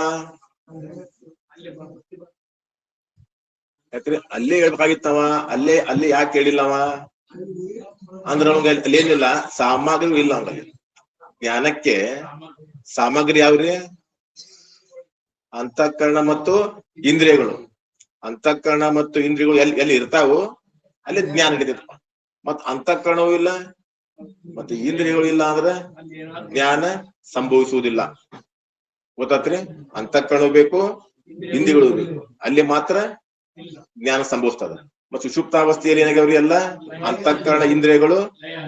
ಯಾಕ್ರಿ? ಅಲ್ಲೇ ಹೇಳ್ಬೇಕಾಗಿತ್ತವ. ಅಲ್ಲಿ ಯಾಕೆ ಹೇಳಿಲ್ಲವ ಅಂದ್ರ ಅವಂಗ ಅಲ್ಲಿ ಏನಿಲ್ಲ, ಸಾಮಗ್ರಿ ಇಲ್ಲ ಅವಂಗಲ್ಲಿ. ಜ್ಞಾನಕ್ಕೆ ಸಾಮಗ್ರಿ ಯಾವ್ರಿ? ಅಂತಃಕರಣ ಮತ್ತು ಇಂದ್ರಿಯಗಳು. ಅಂತಃಕರಣ ಮತ್ತು ಇಂದ್ರಿಯಗಳು ಎಲ್ಲಿ ಇರ್ತಾವೋ ಅಲ್ಲಿ ಜ್ಞಾನ ನಡೀತೈತಪ್ಪ. ಮತ್ ಅಂತಃಕರಣವೂ ಇಲ್ಲ ಮತ್ತೆ ಇಂದ್ರಿಯಗಳು ಇಲ್ಲ ಅಂದ್ರೆ ಜ್ಞಾನ ಸಂಭವಿಸುವುದಿಲ್ಲ. ಗೊತ್ತಾತ್ರಿ? ಅಂತಃಕರಣ ಬೇಕು, ಇಂದ್ರಿಯಗಳು ಬೇಕು, ಅಲ್ಲಿ ಮಾತ್ರ ಜ್ಞಾನ ಸಂಭವಿಸ್ತದ. ಮತ್ತು ಸುಷುಪ್ತಾವಸ್ಥೆಯಲ್ಲಿ ಏನಾಗ್ಯಾವ್ರಿ? ಎಲ್ಲ ಅಂತಃಕರಣ ಇಂದ್ರಿಯಗಳು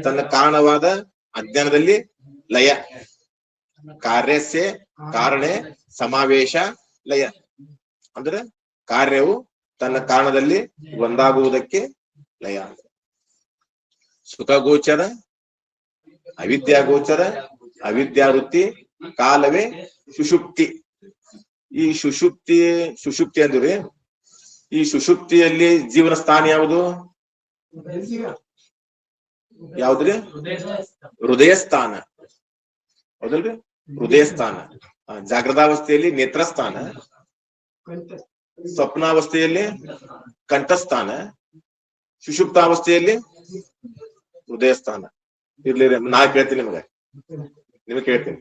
ತನ್ನ ಕಾರಣವಾದ ಅಜ್ಞಾನದಲ್ಲಿ ಲಯ. ಕಾರ್ಯಸ್ಯ ಕಾರಣೆ ಸಮಾವೇಶ ಲಯ. ಅಂದ್ರೆ ಕಾರ್ಯವು ತನ್ನ ಕಾರಣದಲ್ಲಿ ಒಂದಾಗುವುದಕ್ಕೆ ಲಯ. ಸುಖ ಗೋಚರ, ಅವಿದ್ಯಾ ಗೋಚರ, ಅವಿದ್ಯಾ ವೃತ್ತಿ ಕಾಲವೇ ಸುಷುಪ್ತಿ. ಈ ಸುಷುಪ್ತಿ ಅಂದ್ರೆ ಈ ಸುಷುಪ್ತಿಯಲ್ಲಿ ಜೀವನ ಸ್ಥಾನ ಯಾವುದು? ಯಾವ್ದ್ರಿ? ಹೃದಯ ಸ್ಥಾನ. ಹೌದಲ್ರಿ? ಹೃದಯ ಸ್ಥಾನ. ಜಾಗೃತಾವಸ್ಥೆಯಲ್ಲಿ ನೇತ್ರಸ್ಥಾನ, ಸ್ವಪ್ನಾವಸ್ಥೆಯಲ್ಲಿ ಕಂಠಸ್ಥಾನ, ಸುಷುಪ್ತಾವಸ್ಥೆಯಲ್ಲಿ ಹೃದಯ ಸ್ಥಾನ. ಇರ್ಲಿ, ನಾ ಕೇಳ್ತೀನಿ ನಿಮಗೆ ಕೇಳ್ತೀನಿ.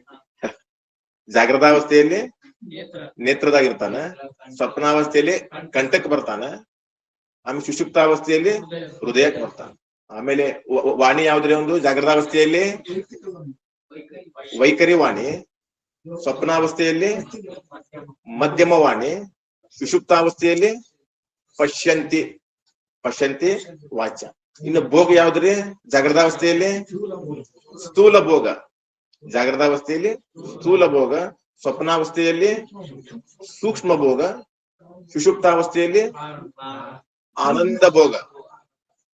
ಜಾಗೃತಾವಸ್ಥೆಯಲ್ಲಿ ನೇತ್ರದಾಗಿರ್ತಾನ, ಸ್ವಪ್ನಾವಸ್ಥೆಯಲ್ಲಿ ಕಂಠಕ್ಕೆ ಬರ್ತಾನ, ಆಮೇಲೆ ಸುಷುಪ್ತಾವಸ್ಥೆಯಲ್ಲಿ ಹೃದಯಕ್ಕೆ ಬರ್ತಾನ. ಆಮೇಲೆ ವಾಣಿ ಯಾವ್ದ್ರಿ? ಒಂದು ಜಾಗೃತಾವಸ್ಥೆಯಲ್ಲಿ ವೈಖರಿ ವಾಣಿ, ಸ್ವಪ್ನಾವಸ್ಥೆಯಲ್ಲಿ ಮಧ್ಯಮ ವಾಣಿ, ಸುಷುಪ್ತಾವಸ್ಥೆಯಲ್ಲಿ ಪಶ್ಯಂತಿ ವಾಚ. ಇನ್ನು ಭೋಗ ಯಾವ್ದ್ರಿ? ಜಾಗೃತಾವಸ್ಥೆಯಲ್ಲಿ ಸ್ಥೂಲ ಭೋಗ. ಜಾಗೃತಾವಸ್ಥೆಯಲ್ಲಿ ಸ್ಥೂಲ ಭೋಗ, ಸ್ವಪ್ನಾವಸ್ಥೆಯಲ್ಲಿ ಸೂಕ್ಷ್ಮ ಭೋಗ, ಸುಷುಪ್ತಾವಸ್ಥೆಯಲ್ಲಿ ಆನಂದ ಭೋಗ.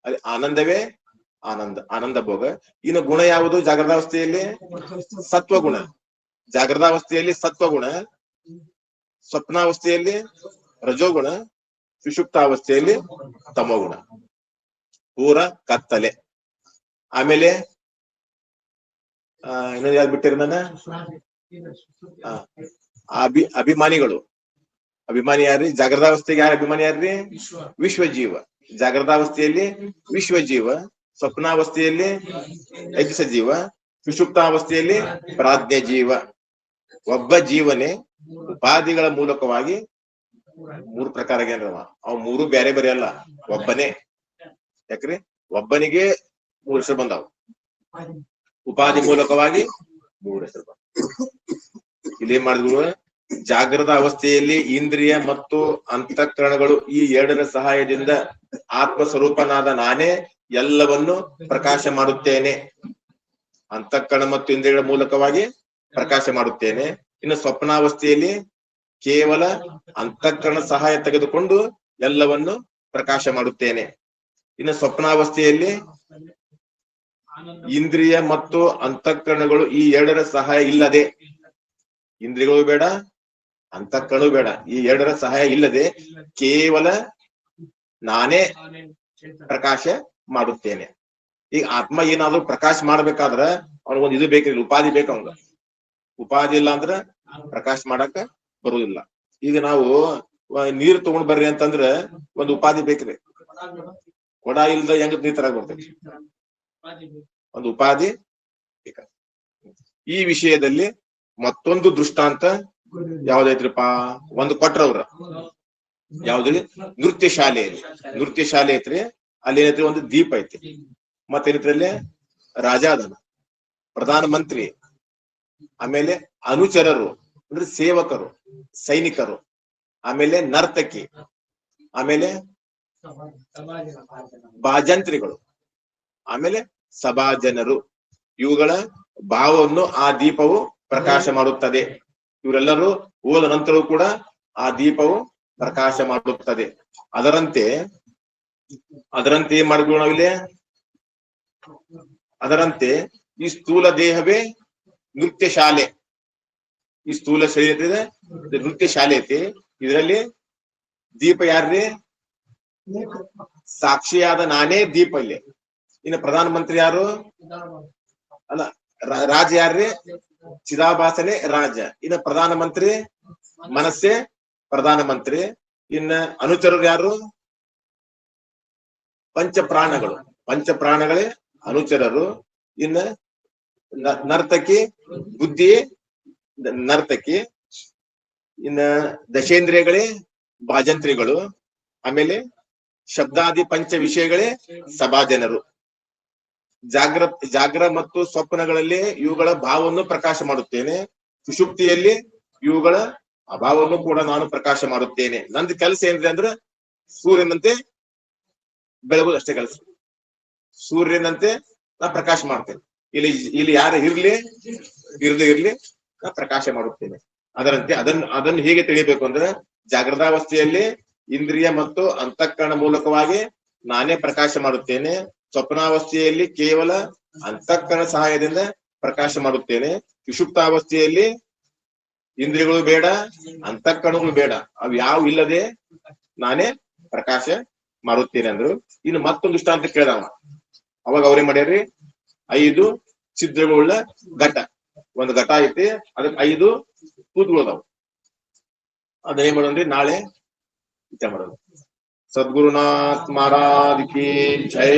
ಅಲ್ಲಿ ಆನಂದವೇ ಆನಂದ ಭೋಗ. ಇನ್ನು ಗುಣ ಯಾವುದು? ಜಾಗೃತಾವಸ್ಥೆಯಲ್ಲಿ ಸತ್ವಗುಣ. ಜಾಗೃತಾವಸ್ಥೆಯಲ್ಲಿ ಸತ್ವಗುಣ, ಸ್ವಪ್ನಾವಸ್ಥೆಯಲ್ಲಿ ರಜೋಗುಣ, ಸುಷುಪ್ತಾವಸ್ಥೆಯಲ್ಲಿ ತಮೋಗುಣ. ಪೂರ ಕತ್ತಲೆ. ಆಮೇಲೆ ಇನ್ನೊಂದು ಯಾವ್ದು ಬಿಟ್ಟಿರಿ ನಾನು? ಅಭಿಮಾನಿಗಳು. ಅಭಿಮಾನಿ ಯಾರ್ರಿ? ಜಾಗೃತಾವಸ್ಥೆಗೆ ಯಾರು ಅಭಿಮಾನಿ ಯಾರ್ರಿ? ವಿಶ್ವಜೀವ. ಜಾಗೃತಾವಸ್ಥೆಯಲ್ಲಿ ವಿಶ್ವಜೀವ, ಸ್ವಪ್ನಾವಸ್ಥೆಯಲ್ಲಿ ಐತಿಸ ಜೀವ, ಸುಷುಪ್ತಾವಸ್ಥೆಯಲ್ಲಿ ಪ್ರಾಜ್ಞ ಜೀವ. ಒಬ್ಬ ಜೀವನೇ ಉಪಾಧಿಗಳ ಮೂಲಕವಾಗಿ ಮೂರು ಪ್ರಕಾರ ಆಗ್ಯಾನವ. ಅವ್ ಮೂರು ಬೇರೆ ಬೇರೆ ಅಲ್ಲ, ಒಬ್ಬನೇ. ಯಾಕ್ರಿ? ಒಬ್ಬನಿಗೆ ಮೂರು ಹೆಸರು ಬಂದಾವ, ಉಪಾಧಿ ಮೂಲಕವಾಗಿ ಮೂರು ಹೆಸರು ಬಂದ. ಇಲ್ಲಿ ಏನ್ ಮಾಡಿದ್ರು? ಜಾಗೃತ ಅವಸ್ಥೆಯಲ್ಲಿ ಇಂದ್ರಿಯ ಮತ್ತು ಅಂತಃಕರಣಗಳು ಈ ಎರಡರ ಸಹಾಯದಿಂದ ಆತ್ಮ ಸ್ವರೂಪನಾದ ನಾನೇ ಎಲ್ಲವನ್ನು ಪ್ರಕಾಶ ಮಾಡುತ್ತೇನೆ. ಅಂತಃಕರಣ ಮತ್ತು ಇಂದ್ರಿಯಗಳ ಮೂಲಕವಾಗಿ ಪ್ರಕಾಶ ಮಾಡುತ್ತೇನೆ. ಇನ್ನು ಸ್ವಪ್ನಾವಸ್ಥೆಯಲ್ಲಿ ಕೇವಲ ಅಂತಃಕರಣ ಸಹಾಯ ತೆಗೆದುಕೊಂಡು ಎಲ್ಲವನ್ನು ಪ್ರಕಾಶ ಮಾಡುತ್ತೇನೆ. ಇನ್ನು ಸ್ವಪ್ನಾವಸ್ಥೆಯಲ್ಲಿ ಇಂದ್ರಿಯ ಮತ್ತು ಅಂತಃಕರಣಗಳು ಈ ಎರಡರ ಸಹಾಯ ಇಲ್ಲದೆ, ಇಂದ್ರಿಯಗಳು ಬೇಡ, ಅಂತಃಕರಣವೂ ಬೇಡ, ಈ ಎರಡರ ಸಹಾಯ ಇಲ್ಲದೆ ಕೇವಲ ನಾನೇ ಪ್ರಕಾಶ ಮಾಡುತ್ತೇನೆ. ಈಗ ಆತ್ಮ ಏನಾದ್ರು ಪ್ರಕಾಶ ಮಾಡ್ಬೇಕಾದ್ರ ಅವ್ನಿಗೊಂದು ಇದು ಬೇಕ್ರಿ, ಉಪಾಧಿ ಬೇಕು ಅವಂಗ. ಉಪಾಧಿ ಇಲ್ಲ ಅಂದ್ರ ಪ್ರಕಾಶ ಮಾಡಕ ಬರುವುದಿಲ್ಲ. ಈಗ ನಾವು ನೀರ್ ತಗೊಂಡ್ ಬರ್ರಿ ಅಂತಂದ್ರ ಒಂದು ಉಪಾಧಿ ಬೇಕ್ರಿ. ಕೊಡ ಇಲ್ದ ಹೆಂಗ ನೀರ್ ತರಕ್ ಬರ್ತೈತಿ? ಒಂದು ಉಪಾಧಿ ಬೇಕ. ಈ ವಿಷಯದಲ್ಲಿ ಮತ್ತೊಂದು ದೃಷ್ಟಾಂತ ಯಾವ್ದೈತ್ರಿಪಾ? ಒಂದು ಕೊಟ್ರವ್ರ ಯಾವ್ದ್ರಿ? ನೃತ್ಯ ಶಾಲೆಯಲ್ಲಿ. ನೃತ್ಯ ಶಾಲೆ ಐತ್ರಿ, ಅಲ್ಲಿ ಏನೈತ್ರಿ? ಒಂದು ದೀಪ ಐತಿ. ಮತ್ತೇನೈತ್ರಿ ಅಲ್ಲಿ? ರಾಜ ಅದನ, ಪ್ರಧಾನ ಮಂತ್ರಿ, ಆಮೇಲೆ ಅನುಚರರು ಅಂದ್ರೆ ಸೇವಕರು, ಸೈನಿಕರು, ಆಮೇಲೆ ನರ್ತಕಿ, ಆಮೇಲೆ ಭಾಜಂತ್ರಿಗಳು, ಆಮೇಲೆ ಸಭಾ ಜನರು. ಇವುಗಳ ಭಾವವನ್ನು ಆ ದೀಪವು ಪ್ರಕಾಶ ಮಾಡುತ್ತದೆ. ಇವರೆಲ್ಲರೂ ಹೋದ ನಂತರವೂ ಕೂಡ ಆ ದೀಪವು ಪ್ರಕಾಶ ಮಾಡುತ್ತದೆ. ಅದರಂತೆ ಏನ್ ಮಾಡಿದ್ವಿ ನಾವಿಲ್ಲಿ? ಅದರಂತೆ ಈ ಸ್ಥೂಲ ದೇಹವೇ ನೃತ್ಯ ಶಾಲೆ. ಈ ಸ್ಥೂಲ ಶರೀರ ನೃತ್ಯ ಶಾಲೆ ಐತಿ. ಇದರಲ್ಲಿ ದೀಪ ಯಾರ್ರಿ? ಸಾಕ್ಷಿಯಾದ ನಾನೇ ದೀಪ ಇಲ್ಲಿ. ಇನ್ನು ಪ್ರಧಾನ ಮಂತ್ರಿ ಯಾರು? ಅಲ್ಲ, ರಾಜ ಯಾರ್ರಿ? ಚಿದಾಭಾಸನೆ ರಾಜ. ಇನ್ನು ಪ್ರಧಾನ ಮಂತ್ರಿ ಮನಸ್ಸೇ ಪ್ರಧಾನ ಮಂತ್ರಿ. ಇನ್ನ ಅನುಚರರು ಯಾರು? ಪಂಚಪ್ರಾಣಗಳು. ಪಂಚಪ್ರಾಣಗಳೇ ಅನುಚರರು. ಇನ್ನ ನರ್ತಕಿ ಬುದ್ಧಿ ನರ್ತಕಿ. ಇನ್ನ ದಶೇಂದ್ರಿಯಗಳೇ ಭಾಜಂತ್ರಿಗಳು. ಆಮೇಲೆ ಶಬ್ದಾದಿ ಪಂಚ ವಿಷಯಗಳೇ ಸಭಾಜನರು. ಜಾಗ್ರ ಮತ್ತು ಸ್ವಪ್ನಗಳಲ್ಲಿ ಇವುಗಳ ಭಾವವನ್ನು ಪ್ರಕಾಶ ಮಾಡುತ್ತೇನೆ. ಸುಷುಪ್ತಿಯಲ್ಲಿ ಇವುಗಳ ಅಭಾವವನ್ನು ಕೂಡ ನಾನು ಪ್ರಕಾಶ ಮಾಡುತ್ತೇನೆ. ನಂದು ಕೆಲಸ ಏನ್ರಿ ಅಂದ್ರ ಸೂರ್ಯನಂತೆ ಬೆಳಗುದು ಅಷ್ಟೇ ಕೆಲಸ. ಸೂರ್ಯನಂತೆ ನಾ ಪ್ರಕಾಶ ಮಾಡ್ತೇನೆ. ಇಲ್ಲಿ ಯಾರು ಇರ್ಲಿ ನಾ ಪ್ರಕಾಶ ಮಾಡುತ್ತೇನೆ. ಅದರಂತೆ ಅದನ್ನು ಹೇಗೆ ತಿಳಿಯಬೇಕು ಅಂದ್ರೆ, ಜಾಗೃತಾವಸ್ಥೆಯಲ್ಲಿ ಇಂದ್ರಿಯ ಮತ್ತು ಅಂತಃಕರಣ ಮೂಲಕವಾಗಿ ನಾನೇ ಪ್ರಕಾಶ ಮಾಡುತ್ತೇನೆ. ಸ್ವಪ್ನಾವಸ್ಥೆಯಲ್ಲಿ ಕೇವಲ ಅಂತಃಕರಣ ಸಹಾಯದಿಂದ ಪ್ರಕಾಶ ಮಾಡುತ್ತೇನೆ. ಸುಷುಪ್ತಾವಸ್ಥೆಯಲ್ಲಿ ಇಂದ್ರಿಯಗಳು ಬೇಡ, ಅಂತಃಕರಣಗಳು ಬೇಡ, ಅವು ಯಾವ ಇಲ್ಲದೆ ನಾನೇ ಪ್ರಕಾಶ ಮಾಡುತ್ತೇನೆ ಅಂದ್ರು. ಇನ್ನು ಮತ್ತೊಂದು ಇಷ್ಟ ಅಂತ ಕೇಳ್ದವ. ಅವಾಗ ಅವ್ರೇನ್ ಮಾಡ್ಯಾರ್ರಿ? 5 ಛಿದ್ರಗಳುಳ್ಳ ಘಟ. ಒಂದು ಘಟ ಐತಿ, ಅದಕ್ಕೆ 5 ತೂತುಗಳದಾವ. ಅದೇನ್ ಮಾಡೋಣ್ರಿ? ನಾಳೆ ಮಾಡೋದು. ಸದ್ಗುರುನಾಥ್ ಮಹಾರಾಜ್ ಕಿ ಜೈ.